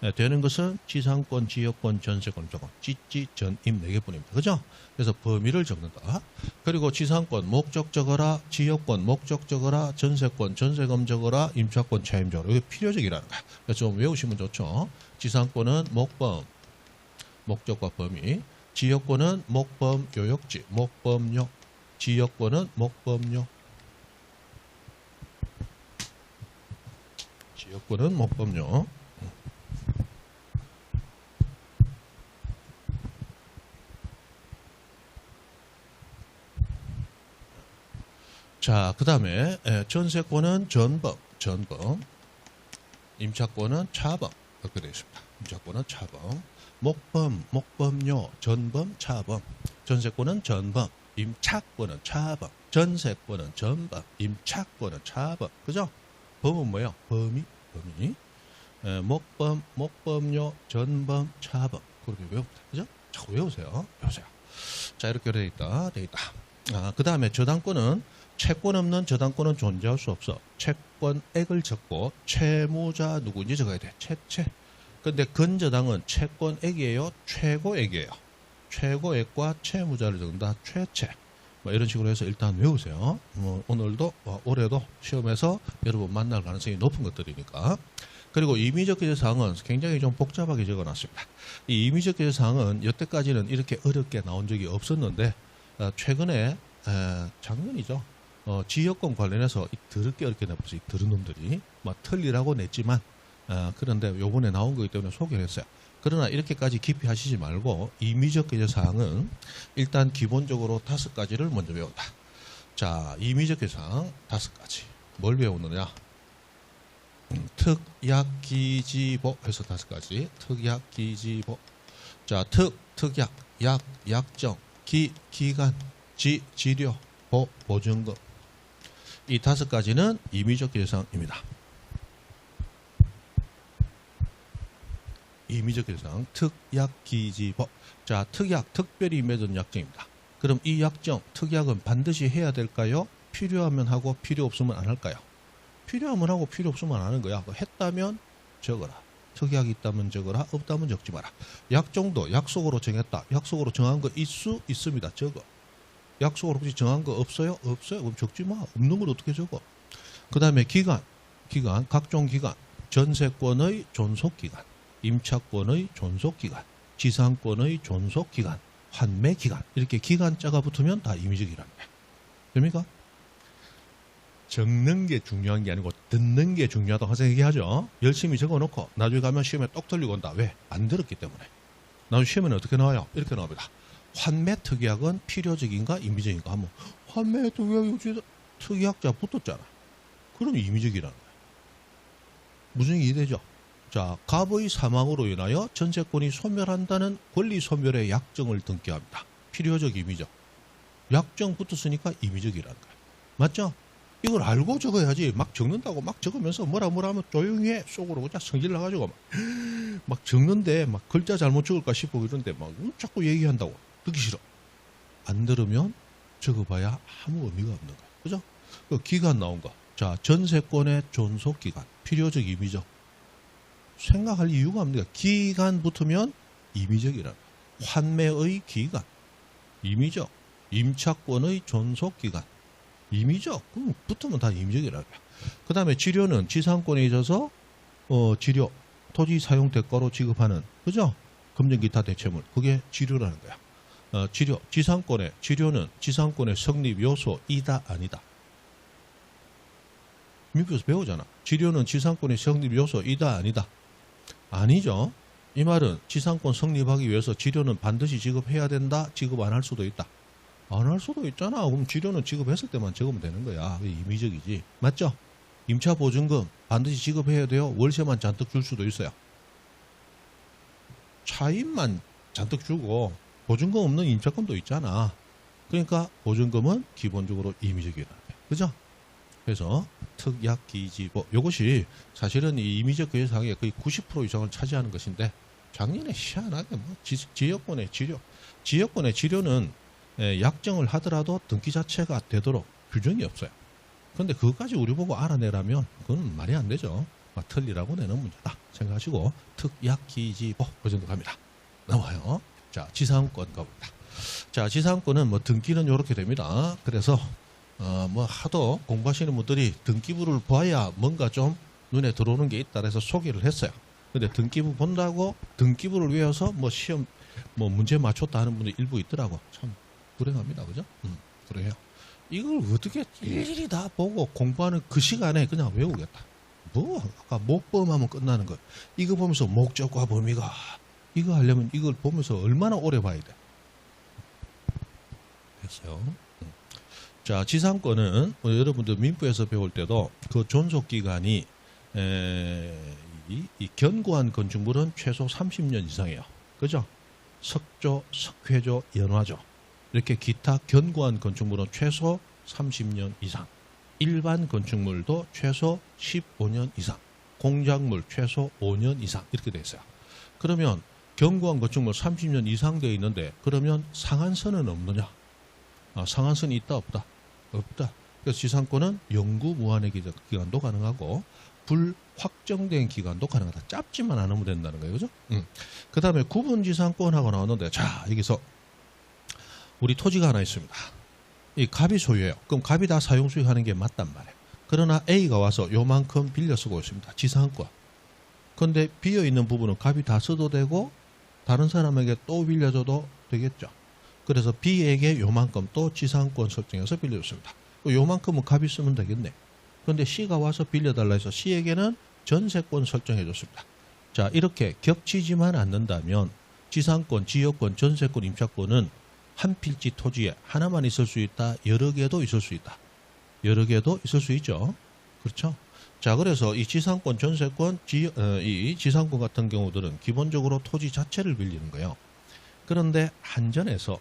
네, 되는 것은 지상권, 지역권, 전세권, 조건, 지지, 전, 임 4개뿐입니다. 그죠? 그래서 범위를 적는다. 그리고 지상권 목적 적어라, 지역권 목적 적어라, 전세권, 전세금 적어라, 임차권, 차임 적어라. 이게 필요적이라는 거야. 그래서 좀 외우시면 좋죠. 지상권은 목범, 목적과 범위. 지역권은 목범, 요역지, 목범요. 지역권은 목범요. 지역권은 목범요. 자, 그 다음에 전세권은 전범, 임차권은 차범 이렇게 되어 있습니다. 임차권은 차범, 목범, 목범요, 전범, 차범. 전세권은 전범, 임차권은 차범, 전세권은 전범, 임차권은 차범. 그죠? 범은 뭐예요? 범위. 목범, 목범요, 전범, 차범. 그렇게 외웁니다. 그죠? 자꾸 외우세요. 자, 이렇게 되어 있다. 그 다음에 저당권은 채권 없는 저당권은 존재할 수 없어. 채권액을 적고 채무자 누구인지 적어야 돼. 채. 근데 근저당은 채권액이에요? 최고액이에요? 최고액과 채무자를 적는다. 최채. 뭐 이런 식으로 해서 일단 외우세요. 오늘도 올해도 시험에서 여러분 만날 가능성이 높은 것들이니까. 그리고 임의적 기재사항은 굉장히 좀 복잡하게 적어놨습니다. 이 임의적 기재사항은 여태까지는 이렇게 어렵게 나온 적이 없었는데 최근에 작년이죠. 지역권 관련해서 더럽게 어렵게 내버려서 이 더러운 놈들이 막 틀리라고 냈지만 그런데 요번에 나온 거기 때문에 소개를 했어요. 그러나 이렇게까지 깊이 하시지 말고 임의적 기재사항은 일단 기본적으로 5가지를 먼저 외운다. 자, 임의적 기재사항 5가지. 뭘 외우느냐? 특, 약, 기지보 해서 5가지. 특, 약, 기지보. 자, 특약, 약, 약정, 기간, 지료, 보증금. 이 5가지는 임의적 기재사항입니다. 임의적 기재사항, 특, 약, 기지보. 자, 특약, 특별히 맺은 약정입니다. 그럼 이 약정, 특약은 반드시 해야 될까요? 필요하면 하고 필요 없으면 안 할까요? 필요하면 하고 필요 없으면 안 하는 거야. 했다면 적어라. 특약이 있다면 적어라. 없다면 적지 마라. 약정도 약속으로 정했다. 약속으로 정한 거 있습니다. 적어. 약속으로 혹시 정한 거 없어요? 없어요. 그럼 적지 마. 없는 걸 어떻게 적어? 그 다음에 기간, 각종 기간, 전세권의 존속기간, 임차권의 존속기간, 지상권의 존속기간, 환매기간. 이렇게 기간자가 붙으면 다 임의적이라는 거야. 됩니까? 적는 게 중요한 게 아니고 듣는 게 중요하다고 항상 얘기하죠. 열심히 적어놓고 나중에 가면 시험에 똑 틀리고 온다. 왜? 안 들었기 때문에. 나중에 시험에는 어떻게 나와요? 이렇게 나옵니다. 환매 특약은 필요적인가 임의적인가 하면 환매 특약이 특약자 붙었잖아. 그럼 임의적이라는 거야. 무슨 얘기 되죠? 자, 갑의 사망으로 인하여 전세권이 소멸한다는 권리 소멸의 약정을 등기합니다. 필요적 임의적. 약정 붙었으니까 임의적이라는 거야. 맞죠? 이걸 알고 적어야지. 막 적는다고 막 적으면서 뭐라 하면 조용히 해. 속으로 그냥 성질 나가지고 막 적는데 막 글자 잘못 적을까 싶고 이런데 막 자꾸 얘기한다고. 듣기 싫어. 안 들으면 적어봐야 아무 의미가 없는 거야. 그죠? 그 기간 나온 거. 자, 전세권의 존속기간. 필요적, 임의적. 생각할 이유가 없는 거야. 기간 붙으면 임의적이라는 거야. 환매의 기간. 임의적. 임차권의 존속기간. 임의적. 그럼 붙으면 다 임의적이라는 거야. 그 다음에 지료는 지상권에 있어서 지료, 토지 사용 대가로 지급하는, 그죠? 금전 기타 대체물, 그게 지료라는 거야. 지료, 지상권의 지료는 지상권의 성립 요소이다 아니다. 민법에서 배우잖아. 지료는 지상권의 성립 요소이다 아니다. 아니죠. 이 말은 지상권 성립하기 위해서 지료는 반드시 지급해야 된다. 지급 안 할 수도 있다. 안 할 수도 있잖아. 그럼 지료는 지급했을 때만 적으면 되는 거야. 임의적이지. 맞죠? 임차 보증금 반드시 지급해야 돼요. 월세만 잔뜩 줄 수도 있어요. 차임만 잔뜩 주고 보증금 없는 임차권도 있잖아. 그러니까 보증금은 기본적으로 임의적이라는 거예요. 그죠? 그래서 특약기지보 이것이 사실은 이 임의적 거래사항의 거의 90% 이상을 차지하는 것인데 작년에 희한하게 뭐 지역권의 지료는 약정을 하더라도 등기 자체가 되도록 규정이 없어요. 그런데 그것까지 우리 보고 알아내라면 그건 말이 안 되죠. 틀리라고 내는 문제다 생각하시고 특약기지보 그 정도 갑니다. 나와요. 자, 지상권 가봅니다. 자, 지상권은 뭐 등기는 이렇게 됩니다. 그래서 뭐 하도 공부하시는 분들이 등기부를 봐야 뭔가 좀 눈에 들어오는 게 있다 그래서 소개를 했어요. 근데 등기부 본다고 등기부를 외워서 뭐 시험 뭐 문제 맞췄다 하는 분들 일부 있더라고. 참 불행합니다. 그죠? 그래요. 이걸 어떻게 일일이 다 보고 공부하는 그 시간에 그냥 외우겠다. 뭐 아까 목범하면 끝나는 거. 이거 보면서 목적과 범위가 이거 하려면 이걸 보면서 얼마나 오래 봐야 돼. 됐어요. 자, 지상권은 여러분들 민법에서 배울 때도 그 존속기간이 이 견고한 건축물은 최소 30년 이상이에요. 그죠? 석조, 석회조, 연화조 이렇게 기타 견고한 건축물은 최소 30년 이상, 일반 건축물도 최소 15년 이상, 공작물 최소 5년 이상 이렇게 돼 있어요. 그러면 견고한 건축물 30년 이상 되어 있는데 그러면 상한선은 없느냐? 상한선이 있다 없다? 없다. 그래서 지상권은 영구 무한의 기간도 가능하고 불확정된 기간도 가능하다. 짧지만 않으면 된다는 거예요. 그죠? 그 다음에 구분지상권하고 나오는데 자 여기서 우리 토지가 하나 있습니다. 이 갑이 소유해요. 그럼 갑이 다 사용 수익하는 게 맞단 말이에요. 그러나 A가 와서 요만큼 빌려 쓰고 있습니다. 지상권. 그런데 비어있는 부분은 갑이 다 써도 되고 다른 사람에게 또 빌려줘도 되겠죠. 그래서 B에게 요만큼 또 지상권 설정해서 빌려줬습니다. 요만큼은 갑이 쓰면 되겠네. 그런데 C가 와서 빌려달라 해서 C에게는 전세권 설정해줬습니다. 자, 이렇게 겹치지만 않는다면 지상권, 지역권, 전세권, 임차권은 한 필지 토지에 하나만 있을 수 있다. 여러 개도 있을 수 있다. 여러 개도 있을 수 있죠. 그렇죠? 자, 그래서 이 지상권, 전세권, 이 지상권 같은 경우들은 기본적으로 토지 자체를 빌리는 거예요. 그런데 한전에서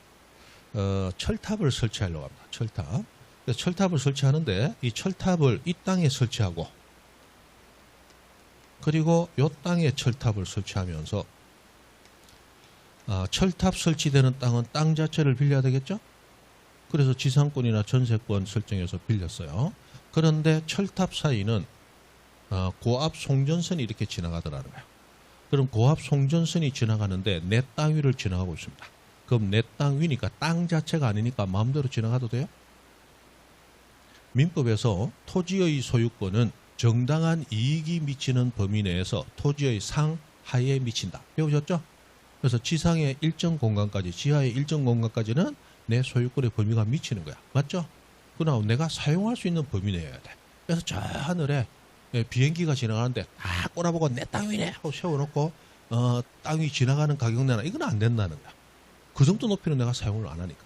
철탑을 설치하려고 합니다. 철탑. 그래서 철탑을 설치하는데 이 철탑을 이 땅에 설치하고 그리고 이 땅에 철탑을 설치하면서 철탑 설치되는 땅은 땅 자체를 빌려야 되겠죠? 그래서 지상권이나 전세권 설정해서 빌렸어요. 그런데 철탑 사이는 고압 송전선이 이렇게 지나가더라는 거예요. 그럼 고압 송전선이 지나가는데 내 땅 위를 지나가고 있습니다. 그럼 내 땅 위니까 땅 자체가 아니니까 마음대로 지나가도 돼요? 민법에서 토지의 소유권은 정당한 이익이 미치는 범위 내에서 토지의 상하에 미친다. 배우셨죠? 그래서 지상의 일정 공간까지, 지하의 일정 공간까지는 내 소유권의 범위가 미치는 거야. 맞죠? 그러나 내가 사용할 수 있는 범위 내여야 돼. 그래서 저 하늘에 비행기가 지나가는데 다 꼬라보고 내 땅 위네 하고 세워놓고 땅 위 지나가는 가격 내나 이건 안 된다는 거야. 그 정도 높이는 내가 사용을 안 하니까.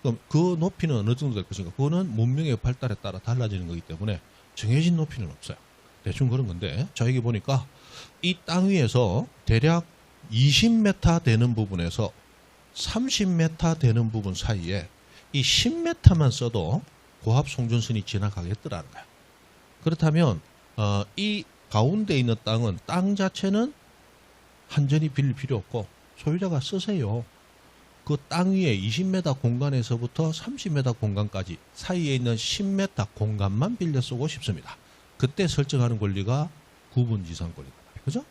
그럼 그 높이는 어느 정도 될 것인가? 그거는 문명의 발달에 따라 달라지는 거기 때문에 정해진 높이는 없어요. 대충 그런 건데 자 여기 보니까 이 땅 위에서 대략 20m 되는 부분에서 30m 되는 부분 사이에 이 10m만 써도 고압 송전선이 지나가겠더라는 거야. 그렇다면 이 가운데 있는 땅은 땅 자체는 한전이 빌릴 필요 없고 소유자가 쓰세요. 그 땅 위에 20m 공간에서부터 30m 공간까지 사이에 있는 10m 공간만 빌려 쓰고 싶습니다. 그때 설정하는 권리가 구분지상권이다. 그죠?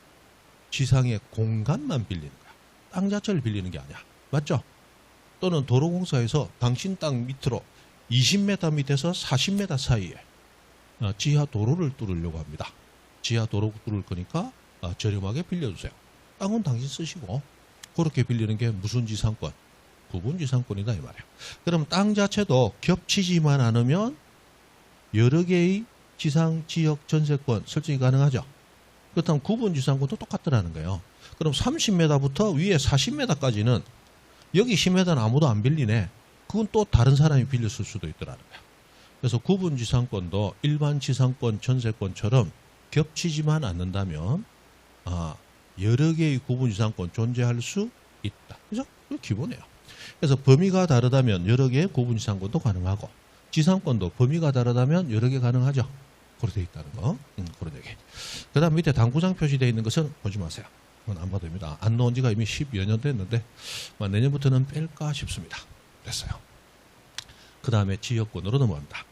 지상의 공간만 빌리는 거야. 땅 자체를 빌리는 게 아니야. 맞죠? 또는 도로공사에서 당신 땅 밑으로 20m 밑에서 40m 사이에 지하 도로를 뚫으려고 합니다. 지하 도로 뚫을 거니까 저렴하게 빌려주세요. 땅은 당신 쓰시고 그렇게 빌리는 게 무슨 지상권? 구분지상권이다 이 말이에요. 그럼 땅 자체도 겹치지만 않으면 여러 개의 지상, 지역, 전세권 설정이 가능하죠. 그렇다면 구분지상권도 똑같더라는 거예요. 그럼 30m부터 위에 40m까지는 여기 10m는 아무도 안 빌리네. 그건 또 다른 사람이 빌렸을 수도 있더라는 거예요. 그래서 구분지상권도 일반 지상권, 전세권처럼 겹치지만 않는다면 여러 개의 구분지상권 존재할 수 있다. 그죠? 그게 기본이에요. 그래서 범위가 다르다면 여러 개의 구분지상권도 가능하고 지상권도 범위가 다르다면 여러 개 가능하죠. 그렇게 되어 있다는 거. 그런 얘기. 그 다음 밑에 당구장 표시되어 있는 것은 보지 마세요. 그건 안 봐도 됩니다. 안 넣은 지가 이미 10여 년 됐는데 내년부터는 뺄까 싶습니다. 됐어요. 그 다음에 지역권으로 넘어갑니다.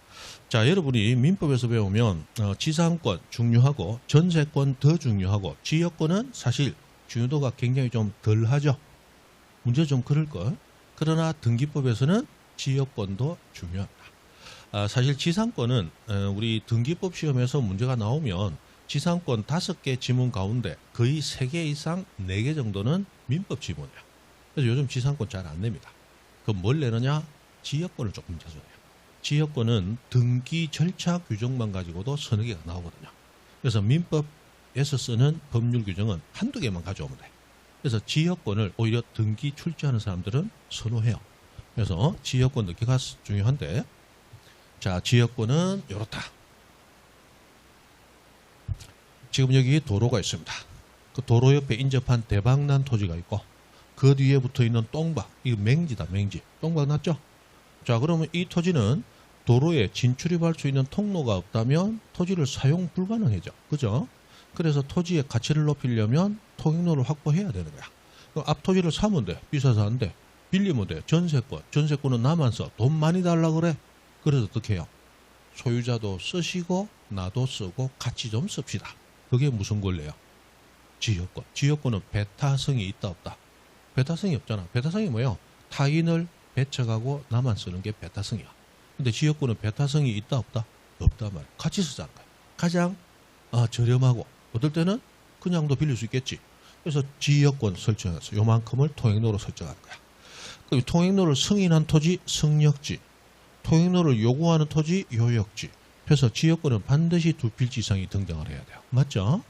자, 여러분이 민법에서 배우면 지상권 중요하고 전세권 더 중요하고 지역권은 사실 중요도가 굉장히 좀 덜하죠. 문제 좀 그럴걸. 그러나 등기법에서는 지역권도 중요합니다. 사실 지상권은 우리 등기법 시험에서 문제가 나오면 지상권 5개 지문 가운데 거의 3개 이상 4개 정도는 민법 지문이에요. 그래서 요즘 지상권 잘 안 냅니다. 그럼 뭘 내느냐? 지역권을 조금 자주 내요. 지역권은 등기 절차 규정만 가지고도 서너 개가 나오거든요. 그래서 민법에서 쓰는 법률 규정은 한두 개만 가져오면 돼. 그래서 지역권을 오히려 등기 출제하는 사람들은 선호해요. 그래서 지역권 등기가 중요한데, 자, 지역권은 이렇다. 지금 여기 도로가 있습니다. 그 도로 옆에 인접한 대박난 토지가 있고 그 뒤에 붙어 있는 똥박, 이거 맹지다, 맹지. 똥박 났죠? 자, 그러면 이 토지는 도로에 진출입할 수 있는 통로가 없다면 토지를 사용 불가능해져. 그죠? 그래서 토지의 가치를 높이려면 통행로를 확보해야 되는 거야. 그럼 앞 토지를 사면 돼. 비싸서 안 돼. 빌리면 돼. 전세권. 전세권은 나만 써. 돈 많이 달라 그래. 그래서 어떻게 해요? 소유자도 쓰시고 나도 쓰고 같이 좀 씁시다. 그게 무슨 권리예요? 지역권. 지역권은 배타성이 있다 없다? 배타성이 없잖아. 배타성이 뭐예요? 타인을 배척하고 나만 쓰는 게 배타성이야. 근데 지역권은 배타성이 있다 없다? 없단 말이야. 같이 쓰자는 거야. 가장 저렴하고 어떨 때는 그냥도 빌릴 수 있겠지. 그래서 지역권 설정해서 요만큼을 통행로로 설정하는 거야. 그럼 통행로를 승인한 토지 승역지, 통행로를 요구하는 토지 요역지. 그래서 지역권은 반드시 2필지 이상이 등장을 해야 돼요. 맞죠?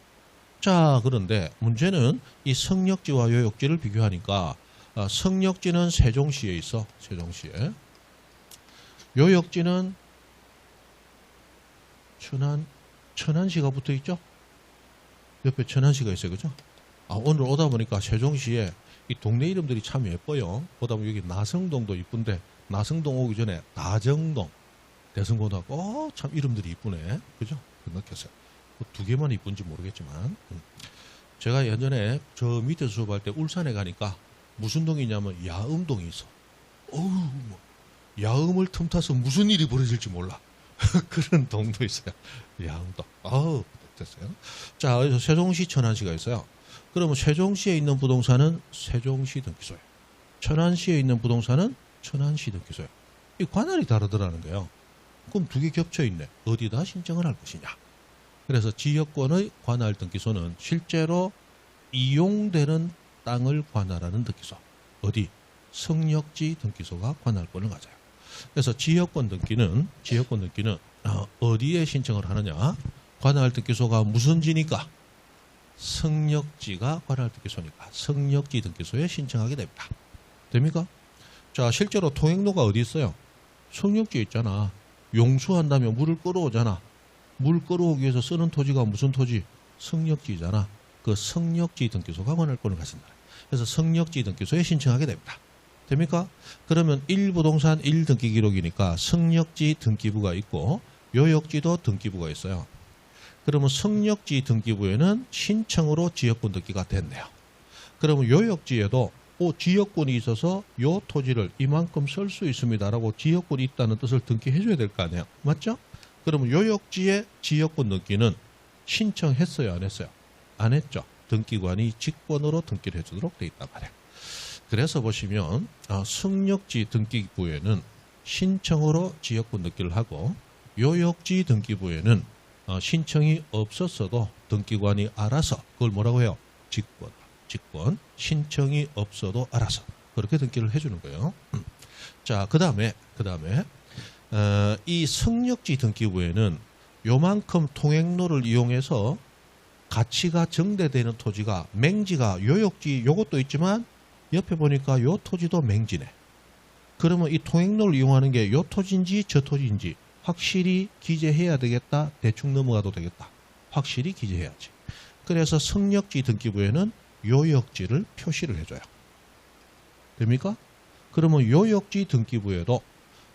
자, 그런데 문제는 이 승역지와 요역지를 비교하니까 승역지는 세종시에 있어. 세종시에. 요역지는 천안시가 붙어 있죠? 옆에 천안시가 있어요. 그죠? 오늘 오다 보니까 세종시에 이 동네 이름들이 참 예뻐요. 보다 보면 여기 나성동도 이쁜데 나성동 오기 전에 나정동, 대성고등학교 참 이름들이 이쁘네. 그죠? 느꼈어요. 2개만 이쁜지 모르겠지만 제가 예전에 저 밑에 수업할 때 울산에 가니까 무슨 동이냐면 야음동이 있어. 어우, 야음을 틈타서 무슨 일이 벌어질지 몰라. 그런 동도 있어요. 야음동. 아우, 됐어요. 자, 그래서 세종시, 천안시가 있어요. 그러면 세종시에 있는 부동산은 세종시 등기소예요. 천안시에 있는 부동산은 천안시 등기소예요. 이 관할이 다르더라는 거예요. 그럼 2개 겹쳐 있네. 어디다 신청을 할 것이냐. 그래서 지역권의 관할 등기소는 실제로 이용되는 땅을 관할하는 등기소. 어디? 승역지 등기소가 관할권을 가져요. 그래서 지역권 등기는 어디에 신청을 하느냐? 관할 등기소가 무슨 지니까? 승역지가 관할 등기소니까 승역지 등기소에 신청하게 됩니다. 됩니까? 자, 실제로 통행로가 어디 있어요? 승역지에 있잖아. 용수한다면 물을 끌어오잖아. 물 끌어오기 위해서 쓰는 토지가 무슨 토지? 승역지잖아. 그 승역지 등기소가 관할권을 가진다. 그래서 승역지 등기소에 신청하게 됩니다. 됩니까? 그러면 1부동산 1등기 기록이니까 승역지 등기부가 있고 요역지도 등기부가 있어요. 그러면 승역지 등기부에는 신청으로 지역권 등기가 됐네요. 그러면 요역지에도 지역권이 있어서 요 토지를 이만큼 쓸 수 있습니다라고 지역권이 있다는 뜻을 등기해 줘야 될 거 아니에요. 맞죠? 그러면 요역지의 지역권 등기는 신청했어요, 안 했어요? 안 했죠. 등기관이 직권으로 등기를 해주도록 돼 있단 말이에요. 그래서 보시면 승역지 등기부에는 신청으로 지역권 등기를 하고 요역지 등기부에는 신청이 없었어도 등기관이 알아서 그걸 뭐라고 해요? 직권. 신청이 없어도 알아서 그렇게 등기를 해주는 거예요. 자, 그 다음에 이 성역지 등기부에는 요만큼 통행로를 이용해서 가치가 정대되는 토지가 맹지가 요역지 요것도 있지만 옆에 보니까 요 토지도 맹지네. 그러면 이 통행로를 이용하는 게 요 토지인지 저 토지인지 확실히 기재해야 되겠다. 대충 넘어가도 되겠다. 확실히 기재해야지. 그래서 성역지 등기부에는 요역지를 표시를 해줘요. 됩니까? 그러면 요역지 등기부에도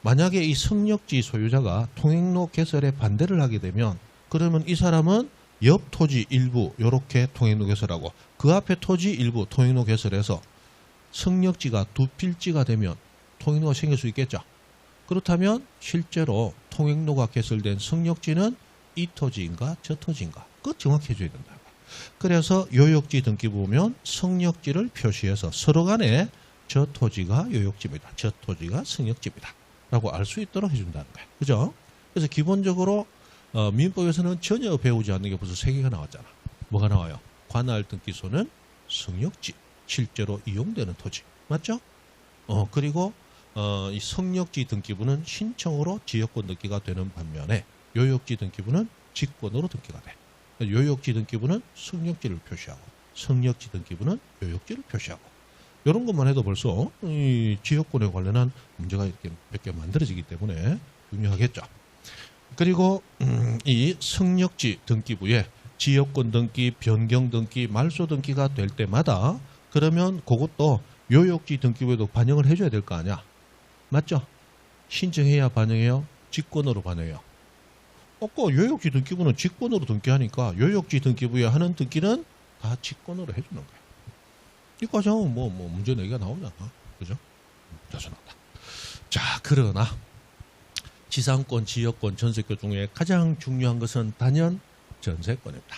만약에 이 성역지 소유자가 통행로 개설에 반대를 하게 되면 그러면 이 사람은 옆 토지 일부 요렇게 통행로 개설하고 그 앞에 토지 일부 통행로 개설해서 성역지가 두 필지가 되면 통행로가 생길 수 있겠죠. 그렇다면 실제로 통행로가 개설된 성역지는 이 토지인가 저 토지인가 그거 정확히 해줘야 된다. 그래서 요역지 등기부 보면 성역지를 표시해서 서로 간에 저 토지가 요역지입니다. 저 토지가 성역지입니다. 라고 알 수 있도록 해준다는 거예요. 그죠? 그래서 기본적으로 민법에서는 전혀 배우지 않는 게 벌써 3개가 나왔잖아. 뭐가 나와요? 관할 등기소는 성역지, 실제로 이용되는 토지. 맞죠? 그리고 이 성역지 등기부는 신청으로 지역권 등기가 되는 반면에 요역지 등기부는 직권으로 등기가 돼. 요역지 등기부는 성역지를 표시하고 성역지 등기부는 요역지를 표시하고 이런 것만 해도 벌써 이 지역권에 관련한 문제가 이렇게 몇 개 만들어지기 때문에 유명하겠죠. 그리고 이 성역지 등기부에 지역권 등기, 변경 등기, 말소 등기가 될 때마다 그러면 그것도 요역지 등기부에도 반영을 해줘야 될 거 아니야. 맞죠? 신청해야 반영해요? 직권으로 반영해요? 요역지 등기부는 직권으로 등기하니까 요역지 등기부에 하는 등기는 다 직권으로 해주는 거예요. 이거까지 하면 뭐 문제 4개가 나오잖아. 그죠? 자주 나온다. 자, 그러나 지상권, 지역권, 전세권 중에 가장 중요한 것은 단연 전세권입니다.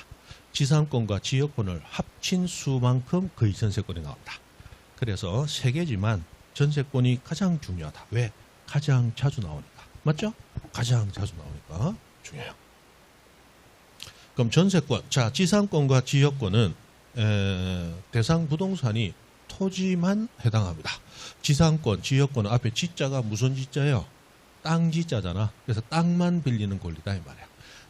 지상권과 지역권을 합친 수만큼 거의 전세권이 나온다. 그래서 3개지만 전세권이 가장 중요하다. 왜? 가장 자주 나오니까. 맞죠? 가장 자주 나오니까 중요해요. 그럼 전세권, 자, 지상권과 지역권은 대상 부동산이 토지만 해당합니다. 지상권, 지역권은 앞에 지자가 무슨 지자예요? 땅 지자잖아. 그래서 땅만 빌리는 권리다 이 말이야.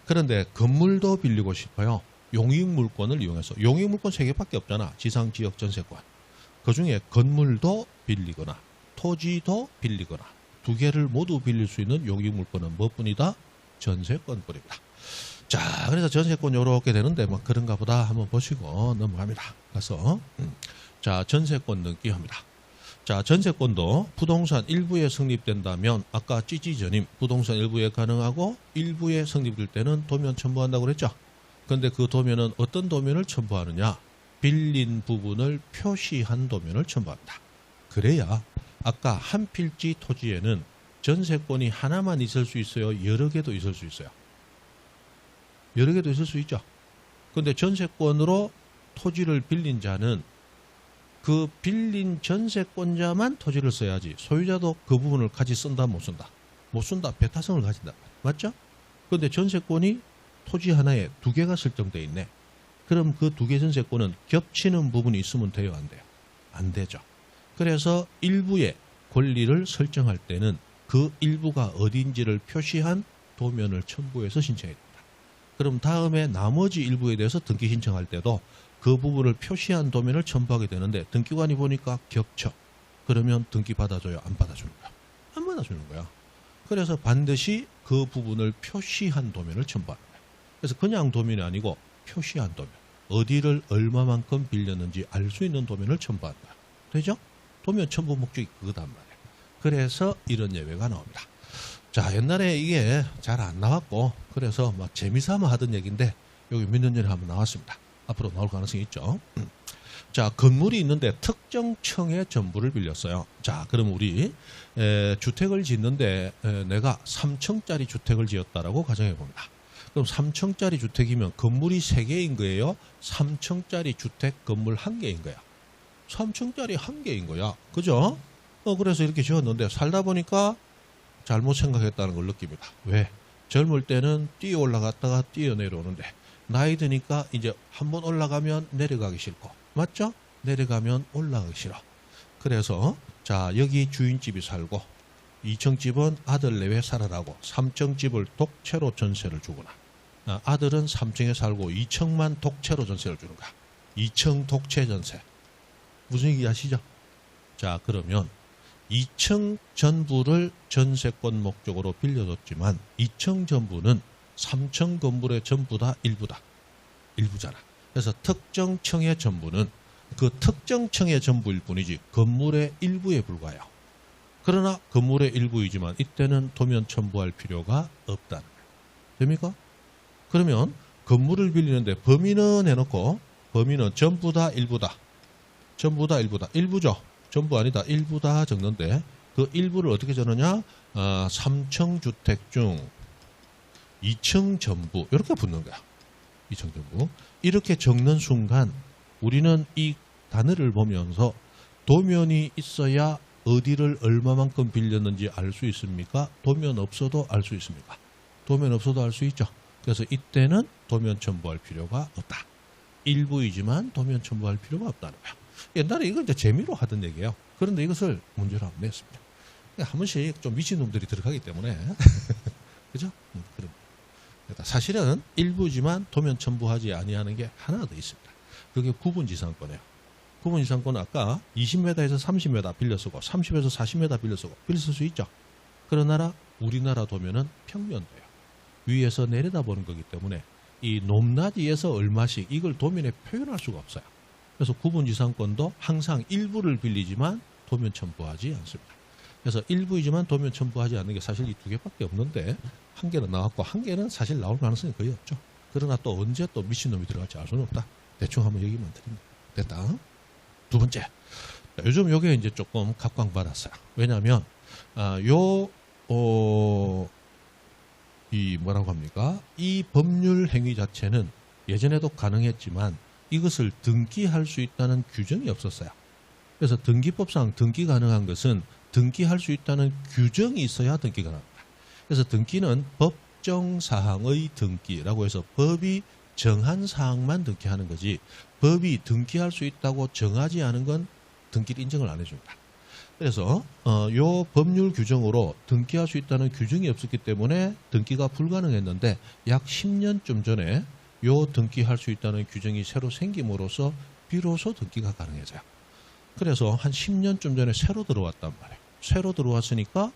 그런데 건물도 빌리고 싶어요. 용익물권을 이용해서. 용익물권 3개밖에 없잖아. 지상, 지역, 전세권. 그중에 건물도 빌리거나 토지도 빌리거나 2개를 모두 빌릴 수 있는 용익물권은 뭐뿐이다? 전세권뿐입니다. 자, 그래서 전세권 요렇게 되는데 뭐 그런가 보다 한번 보시고 넘어갑니다. 가서 자, 전세권 등기합니다. 자, 전세권도 부동산 일부에 성립된다면 아까 찌찌전임 부동산 일부에 가능하고 일부에 성립될 때는 도면 첨부한다고 그랬죠. 그런데 그 도면은 어떤 도면을 첨부하느냐? 빌린 부분을 표시한 도면을 첨부합니다. 그래야 아까 한 필지 토지에는 전세권이 하나만 있을 수 있어요? 여러 개도 있을 수 있어요? 여러 개도 있을 수 있죠. 그런데 전세권으로 토지를 빌린 자는 그 빌린 전세권자만 토지를 써야지 소유자도 그 부분을 같이 쓴다 못 쓴다? 못 쓴다. 배타성을 가진다. 맞죠? 그런데 전세권이 토지 하나에 2개가 설정되어 있네. 그럼 그 2개 전세권은 겹치는 부분이 있으면 돼요? 안 돼요? 안 되죠. 그래서 일부의 권리를 설정할 때는 그 일부가 어딘지를 표시한 도면을 첨부해서 신청해야 됩니다. 그럼 다음에 나머지 일부에 대해서 등기 신청할 때도 그 부분을 표시한 도면을 첨부하게 되는데 등기관이 보니까 겹쳐. 그러면 등기 받아줘요? 안 받아주는 거야? 안 받아주는 거야. 그래서 반드시 그 부분을 표시한 도면을 첨부하는 거야. 그래서 그냥 도면이 아니고 표시한 도면. 어디를 얼마만큼 빌렸는지 알 수 있는 도면을 첨부하는 거야. 되죠? 도면 첨부 목적이 그거단 말이야. 그래서 이런 예외가 나옵니다. 자, 옛날에 이게 잘 안 나왔고 그래서 막 재미삼아 하던 얘기인데 여기 몇 년 전에 한번 나왔습니다. 앞으로 나올 가능성이 있죠. 자, 건물이 있는데 특정 층의 전부를 빌렸어요. 자, 그럼 우리 주택을 짓는데 내가 3층짜리 주택을 지었다라고 가정해 봅니다. 그럼 3층짜리 주택이면 건물이 3개인 거예요? 3층짜리 주택 건물 1개인 거야? 3층짜리 1개인 거야. 그죠? 그래서 이렇게 지었는데 살다 보니까 잘못 생각했다는 걸 느낍니다. 왜? 젊을 때는 뛰어 올라갔다가 뛰어 내려오는데 나이 드니까 이제 한번 올라가면 내려가기 싫고, 맞죠? 내려가면 올라가기 싫어. 그래서 자, 여기 주인집이 살고 2층 집은 아들 내외 살아라고 3층 집을 독채로 전세를 주거나, 아들은 3층에 살고 2층만 독채로 전세를 주는 거야. 2층 독채 전세. 무슨 얘기 아시죠? 자, 그러면 2층 전부를 전세권 목적으로 빌려줬지만 2층 전부는 3층 건물의 전부 다 일부다. 일부잖아. 그래서 특정 층의 전부는 그 특정 층의 전부일 뿐이지 건물의 일부에 불과해요. 그러나 건물의 일부이지만 이때는 도면 첨부할 필요가 없다는 거예요. 됩니까? 그러면 건물을 빌리는데 범위는 해놓고, 범위는 전부 다 일부다. 전부 다 일부다. 일부죠. 전부 아니다. 일부다 적는데 그 일부를 어떻게 적느냐? 3층 주택 중 2층 전부 이렇게 붙는 거야. 2층 전부. 이렇게 적는 순간 우리는 이 단어를 보면서 도면이 있어야 어디를 얼마만큼 빌렸는지 알 수 있습니까? 도면 없어도 알 수 있습니까? 도면 없어도 알 수 있죠. 그래서 이때는 도면 첨부할 필요가 없다. 일부이지만 도면 첨부할 필요가 없다는 거야. 옛날에 이거 이제 재미로 하던 얘기예요. 그런데 이것을 문제로 한번 냈습니다. 한 번씩 좀 미친놈들이 들어가기 때문에 그죠? 그럼 사실은 일부지만 도면 첨부하지 아니하는 게 하나 더 있습니다. 그게 구분지상권이에요. 구분지상권은 아까 20m에서 30m 빌려 쓰고 30에서 40m 빌려 쓰고 빌려 쓸 수 있죠. 그러나 우리나라 도면은 평면도예요. 위에서 내려다보는 거기 때문에 이 높낮이에서 얼마씩 이걸 도면에 표현할 수가 없어요. 그래서 구분지상권도 항상 일부를 빌리지만 도면 첨부하지 않습니다. 그래서 일부이지만 도면 첨부하지 않는 게 사실 이 두 개밖에 없는데 한 개는 나왔고 한 개는 사실 나올 가능성이 거의 없죠. 그러나 또 언제 또 미친놈이 들어갈지 알 수는 없다. 대충 한번 얘기만 드립니다. 됐다. 두 번째. 요즘 요게 이제 조금 각광받았어요. 왜냐하면 이 뭐라고 합니까? 이 법률 행위 자체는 예전에도 가능했지만 이것을 등기할 수 있다는 규정이 없었어요. 그래서 등기법상 등기 가능한 것은 등기할 수 있다는 규정이 있어야 등기 가능합니다. 그래서 등기는 법정 사항의 등기라고 해서 법이 정한 사항만 등기하는 거지, 법이 등기할 수 있다고 정하지 않은 건 등기를 인정을 안 해줍니다. 그래서 요 법률 규정으로 등기할 수 있다는 규정이 없었기 때문에 등기가 불가능했는데 약 10년쯤 전에 요 등기할 수 있다는 규정이 새로 생김으로써 비로소 등기가 가능해져요. 그래서 한 10년쯤 전에 새로 들어왔단 말이에요. 새로 들어왔으니까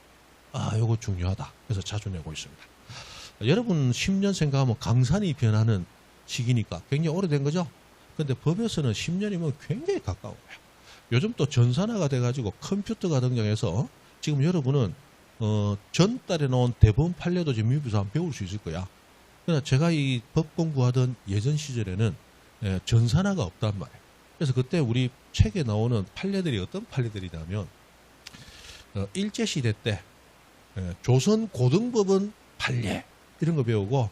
요거 중요하다. 그래서 자주 내고 있습니다. 여러분 10년 생각하면 강산이 변하는 시기니까 굉장히 오래된 거죠. 근데 법에서는 10년이면 굉장히 가까운 거예요. 요즘 또 전산화가 돼가지고 컴퓨터가 등장해서 지금 여러분은 전달에 나온 대법원 판례도 지금 미국에서 한번 배울 수 있을 거야. 그러나 제가 이 법 공부하던 예전 시절에는 전산화가 없단 말이에요. 그래서 그때 우리 책에 나오는 판례들이 어떤 판례들이냐면 일제시대 때 조선 고등법원 판례 이런 거 배우고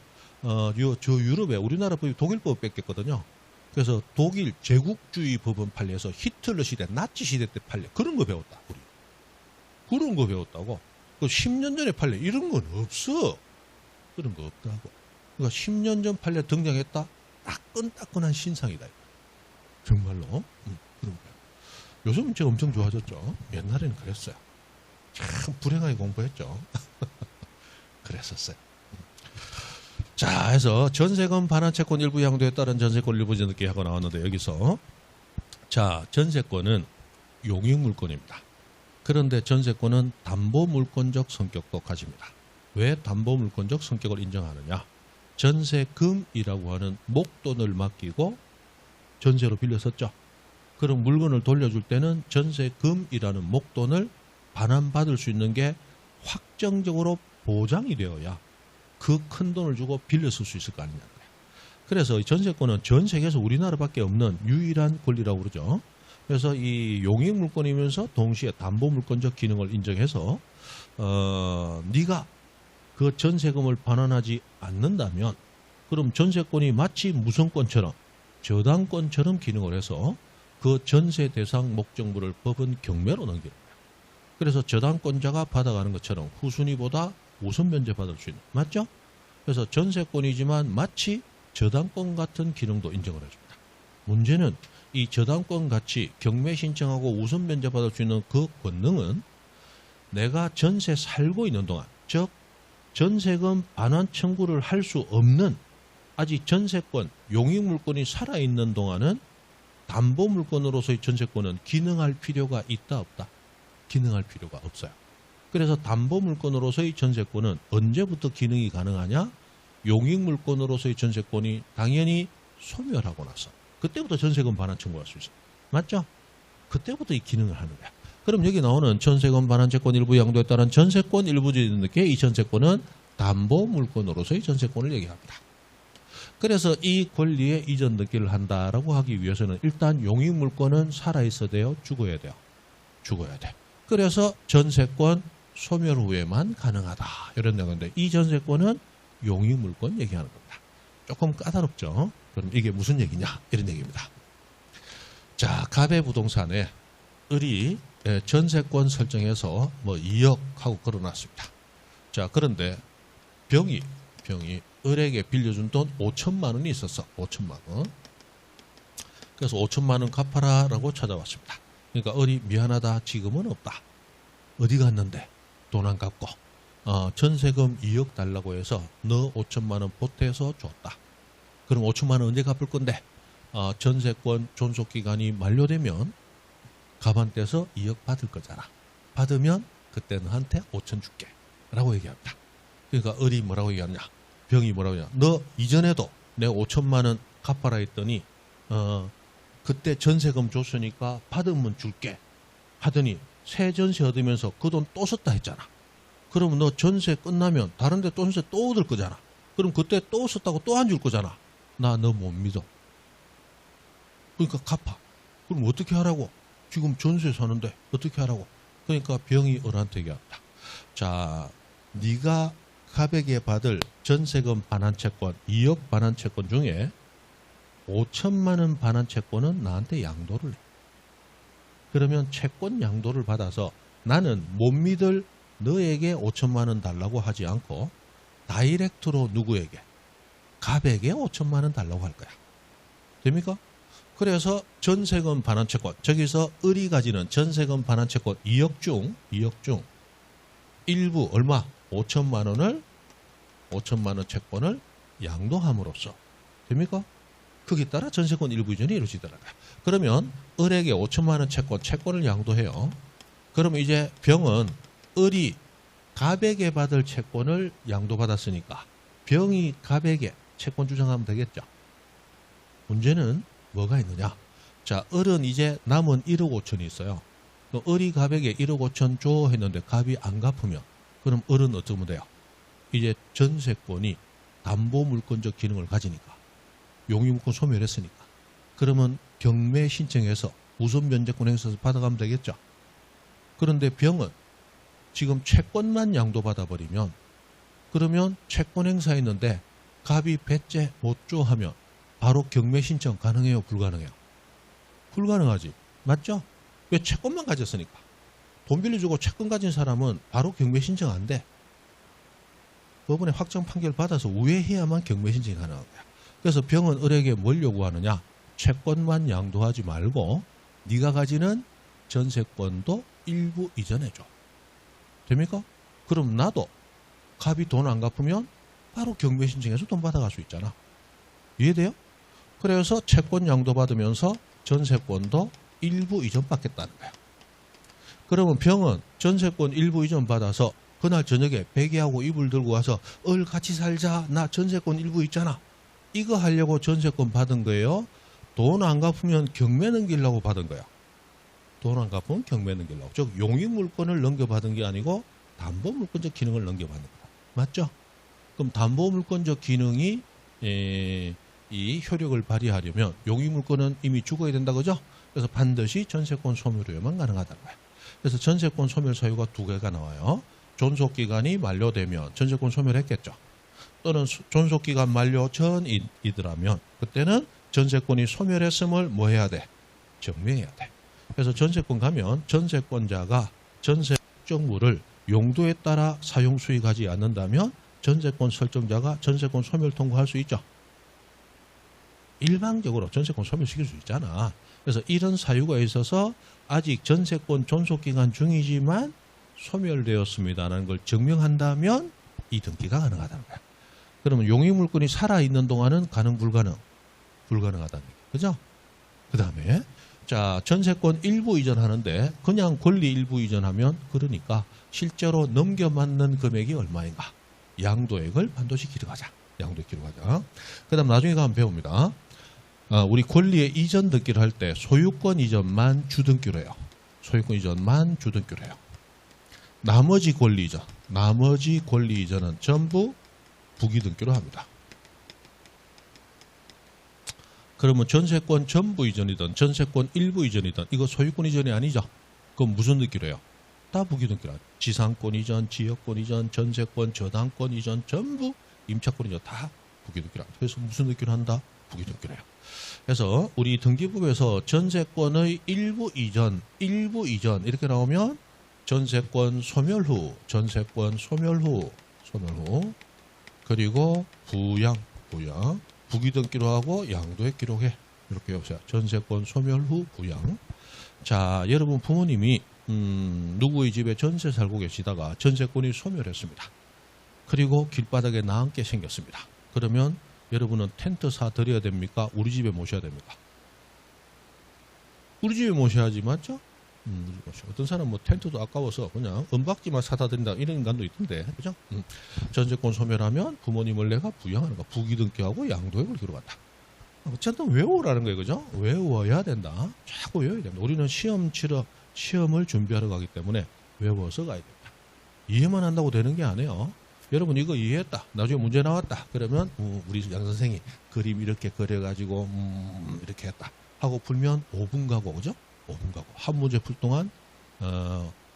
저 유럽에 우리나라 법이 독일법 뺏겼거든요. 그래서 독일 제국주의 법원 판례에서 히틀러 시대 나치 시대 때 판례 그런 거 배웠다. 우리 그런 거 배웠다고. 그 10년 전에 판례 이런 건 없어. 그런 거 없다고. 그러니까 10년 전 판례 등장했다. 따끈따끈한 신상이다. 정말로 그런 거예요. 요즘은 제가 엄청 좋아졌죠. 옛날에는 그랬어요. 참 불행하게 공부했죠. 그랬었어요. 자, 해서 전세금 반환채권 일부 양도에 따른 전세권 일부 전등기 하고 나왔는데 여기서 자, 전세권은 용익물권입니다. 그런데 전세권은 담보물권적 성격도 가집니다. 왜 담보물권적 성격을 인정하느냐? 전세금이라고 하는 목돈을 맡기고 전세로 빌렸었죠. 그럼 물건을 돌려줄 때는 전세금이라는 목돈을 반환받을 수 있는 게 확정적으로 보장이 되어야 그 큰 돈을 주고 빌렸을 수 있을 거 아니냐. 그래서 이 전세권은 전 세계에서 우리나라밖에 없는 유일한 권리라고 그러죠. 그래서 이 용익물권이면서 동시에 담보물권적 기능을 인정해서 네가 그 전세금을 반환하지 않는다면 그럼 전세권이 마치 무성권처럼 저당권처럼 기능을 해서 그 전세 대상 목적물을 법은 경매로 넘기는 거예요. 그래서 저당권자가 받아가는 것처럼 후순위보다 우선 면제 받을 수 있는, 맞죠? 그래서 전세권이지만 마치 저당권 같은 기능도 인정을 해줍니다. 문제는 이 저당권 같이 경매 신청하고 우선 면제받을 수 있는 그 권능은 내가 전세 살고 있는 동안, 즉 전세금 반환 청구를 할 수 없는 아직 전세권, 용익물권이 살아있는 동안은 담보물권으로서의 전세권은 기능할 필요가 있다 없다? 기능할 필요가 없어요. 그래서 담보물권으로서의 전세권은 언제부터 기능이 가능하냐? 용익물권으로서의 전세권이 당연히 소멸하고 나서 그때부터 전세금 반환 청구할 수 있어요. 맞죠? 그때부터 이 기능을 하는 거야. 그럼 여기 나오는 전세금 반환 채권 일부 양도에 따른 전세권 일부주의등록에 이 전세권은 담보물권으로서의 전세권을 얘기합니다. 그래서 이 권리에 이전 등기를 한다라고 하기 위해서는 일단 용익물권은 살아있어야 돼요? 죽어야 돼요? 죽어야 돼. 그래서 전세권 소멸 후에만 가능하다. 이런 내용인데 이 전세권은 용익물권 얘기하는 겁니다. 조금 까다롭죠? 그럼 이게 무슨 얘기냐? 이런 얘기입니다. 자, 가배부동산에 을이 전세권 설정해서 뭐 2억 하고 걸어놨습니다. 자, 그런데 병이 을에게 빌려준 돈 5천만 원이 있었어. 5천만 원. 그래서 5천만 원 갚아라 라고 찾아왔습니다. 그러니까 을이 미안하다. 지금은 없다. 어디 갔는데 돈 안 갚고 전세금 2억 달라고 해서 너 5천만 원 보태서 줬다. 그럼 5천만 원 언제 갚을 건데 전세권 존속기간이 만료되면 가만 떼서 2억 받을 거잖아. 받으면 그때 너한테 5천 줄게 라고 얘기합니다. 그러니까 을이 뭐라고 얘기하냐, 병이 뭐라고 하냐, 너 이전에도 내가 5천만 원 갚아라 했더니 그때 전세금 줬으니까 받으면 줄게 하더니 새 전세 얻으면서 그 돈 또 썼다 했잖아. 그러면 너 전세 끝나면 다른 데 또 전세 또 얻을 거잖아. 그럼 그때 또 썼다고 또 안 줄 거잖아. 나 너 못 믿어. 그러니까 갚아. 그럼 어떻게 하라고? 지금 전세 사는데 어떻게 하라고? 그러니까 병이 을한테 얘기합니다. 자, 네가 가백에 받을 전세금 반환채권 2억 반환채권 중에 5천만 원 반환채권은 나한테 양도를 해. 그러면 채권 양도를 받아서 나는 못 믿을 너에게 5천만 원 달라고 하지 않고 다이렉트로 누구에게? 가백에 5천만 원 달라고 할 거야. 됩니까? 그래서 전세금 반환채권, 저기서 을이 가지는 전세금 반환채권 2억 중 일부 얼마? 5천만 원을 5천만 원 채권을 양도함으로써 됩니까? 거기에 따라 전세권 일부 이전이 이루어지더라고요. 그러면 을에게 5천만 원 채권을 양도해요. 그러면 이제 병은 을이 가백에 받을 채권을 양도받았으니까 병이 가백에 채권 주장하면 되겠죠. 문제는 뭐가 있느냐? 자, 을은 이제 남은 1억 5천이 있어요. 을이 가백에 1억 5천 줘 했는데 갑이 안 갚으면 그럼 을은 어쩌면 돼요? 이제 전세권이 담보물권적 기능을 가지니까 용익물권 소멸했으니까 그러면 경매 신청해서 우선 면제권 행사해서 받아가면 되겠죠. 그런데 병은 지금 채권만 양도받아 버리면 그러면 채권 행사했는데 갑이 배째 못 줘 하면 바로 경매 신청 가능해요? 불가능해요? 불가능하지. 맞죠? 왜? 채권만 가졌으니까. 돈 빌려주고 채권 가진 사람은 바로 경매 신청 안 돼. 법원에 확정 판결 받아서 우회해야만 경매 신청이 가능한 거야. 그래서 병은 을에게 뭘 요구하느냐? 채권만 양도하지 말고 네가 가지는 전세권도 일부 이전해줘. 됩니까? 그럼 나도 갑이 돈 안 갚으면 바로 경매 신청해서 돈 받아갈 수 있잖아. 이해돼요? 그래서 채권 양도받으면서 전세권도 일부 이전 받겠다는 거야. 그러면 병은 전세권 일부 이전 받아서 그날 저녁에 베개하고 이불 들고 와서 을 같이 살자. 나 전세권 일부 있잖아. 이거 하려고 전세권 받은 거예요? 돈 안 갚으면 경매 넘기려고 받은 거야. 돈 안 갚으면 경매 넘기려고. 즉 용익물권을 넘겨받은 게 아니고 담보물권적 기능을 넘겨받는 거다. 맞죠? 그럼 담보물권적 기능이 이 효력을 발휘하려면 용익물권은 이미 죽어야 된다 그죠? 그래서 반드시 전세권 소멸 후에만 가능하다는 거예요. 그래서 전세권 소멸 사유가 두 개가 나와요. 존속기간이 만료되면 전세권 소멸했겠죠. 또는 존속기간 만료 전이더라면 그때는 전세권이 소멸했음을 뭐 해야 돼? 증명해야 돼. 그래서 전세권 가면 전세권자가 전세 특정물을 용도에 따라 사용 수익하지 않는다면 전세권 설정자가 전세권 소멸 통보할 수 있죠. 일방적으로 전세권 소멸시킬 수 있잖아. 그래서 이런 사유가 있어서 아직 전세권 존속기간 중이지만 소멸되었습니다라는 걸 증명한다면 이 등기가 가능하다는 거야. 그러면 용의물건이 살아있는 동안은 가능 불가능? 불가능하다는 얘기. 그죠? 그 다음에 자 전세권 일부 이전하는데 그냥 권리 일부 이전하면 그러니까 실제로 넘겨맞는 금액이 얼마인가? 양도액을 반드시 기록하자. 양도액 기록하자. 그 다음 나중에 가면 배웁니다. 우리 권리의 이전 등기를 할 때 소유권 이전만 주등기로 해요. 소유권 이전만 주등기로 해요. 나머지 권리 이전은 전부 부기등기로 합니다. 그러면 전세권 전부 이전이든 전세권 일부 이전이든 이거 소유권 이전이 아니죠. 그럼 무슨 등기로 해요? 다 부기등기로 하죠. 지상권 이전, 지역권 이전, 전세권, 저당권 이전 전부 임차권 이전 다 부기등기로 합니다. 그래서 무슨 등기로 한다? 부기등기로 해요. 그래서 우리 등기부에서 전세권의 일부 이전 이렇게 나오면 전세권 소멸 후 그리고 부양 부기등기로 하고 양도액 기록해. 이렇게 해보세요. 전세권 소멸 후 부양. 자, 여러분 부모님이 누구의 집에 전세 살고 계시다가 전세권이 소멸했습니다. 그리고 길바닥에 나앉게 생겼습니다. 그러면 여러분은 텐트 사 드려야 됩니까? 우리 집에 모셔야 됩니까? 우리 집에 모셔야지, 맞죠? 어떤 사람은 뭐 텐트도 아까워서 그냥 은박지만 사다 드린다 이런 인간도 있던데, 그죠? 전세권 소멸하면 부모님을 내가 부양하는 거, 부기등기하고 양도액을 기록한다. 어쨌든 외우라는 거예요, 그죠? 외워야 된다. 자꾸 외워야 된다. 우리는 시험을 준비하러 가기 때문에 외워서 가야 된다. 이해만 한다고 되는 게 아니에요. 여러분 이거 이해했다. 나중에 문제 나왔다. 그러면 우리 양 선생이 그림 이렇게 그려가지고 이렇게 했다 하고 풀면 5분 가고, 그죠? 5분 가고 한 문제 풀 동안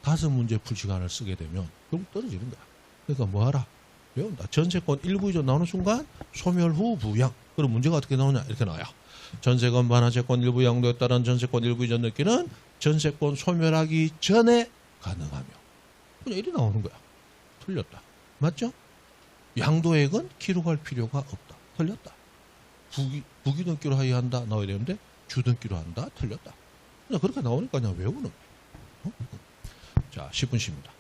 5문제 풀 시간을 쓰게 되면 그럼 떨어지는 거야. 그러니까 뭐하라? 외운다. 전세권 일부 이전 나오는 순간 소멸 후 부양. 그럼 문제가 어떻게 나오냐? 이렇게 나와요. 전세권 반환채권 일부 양도에 따른 전세권 일부 이전 등기는 전세권 소멸하기 전에 가능하며. 그냥 이리 나오는 거야. 틀렸다. 맞죠? 양도액은 기록할 필요가 없다. 틀렸다. 부기등기로 하여야 한다. 나와야 되는데 주등기로 한다. 틀렸다. 그냥 그렇게 나오니까 그냥 외우는 거예요. 자, 10분 쉽니다.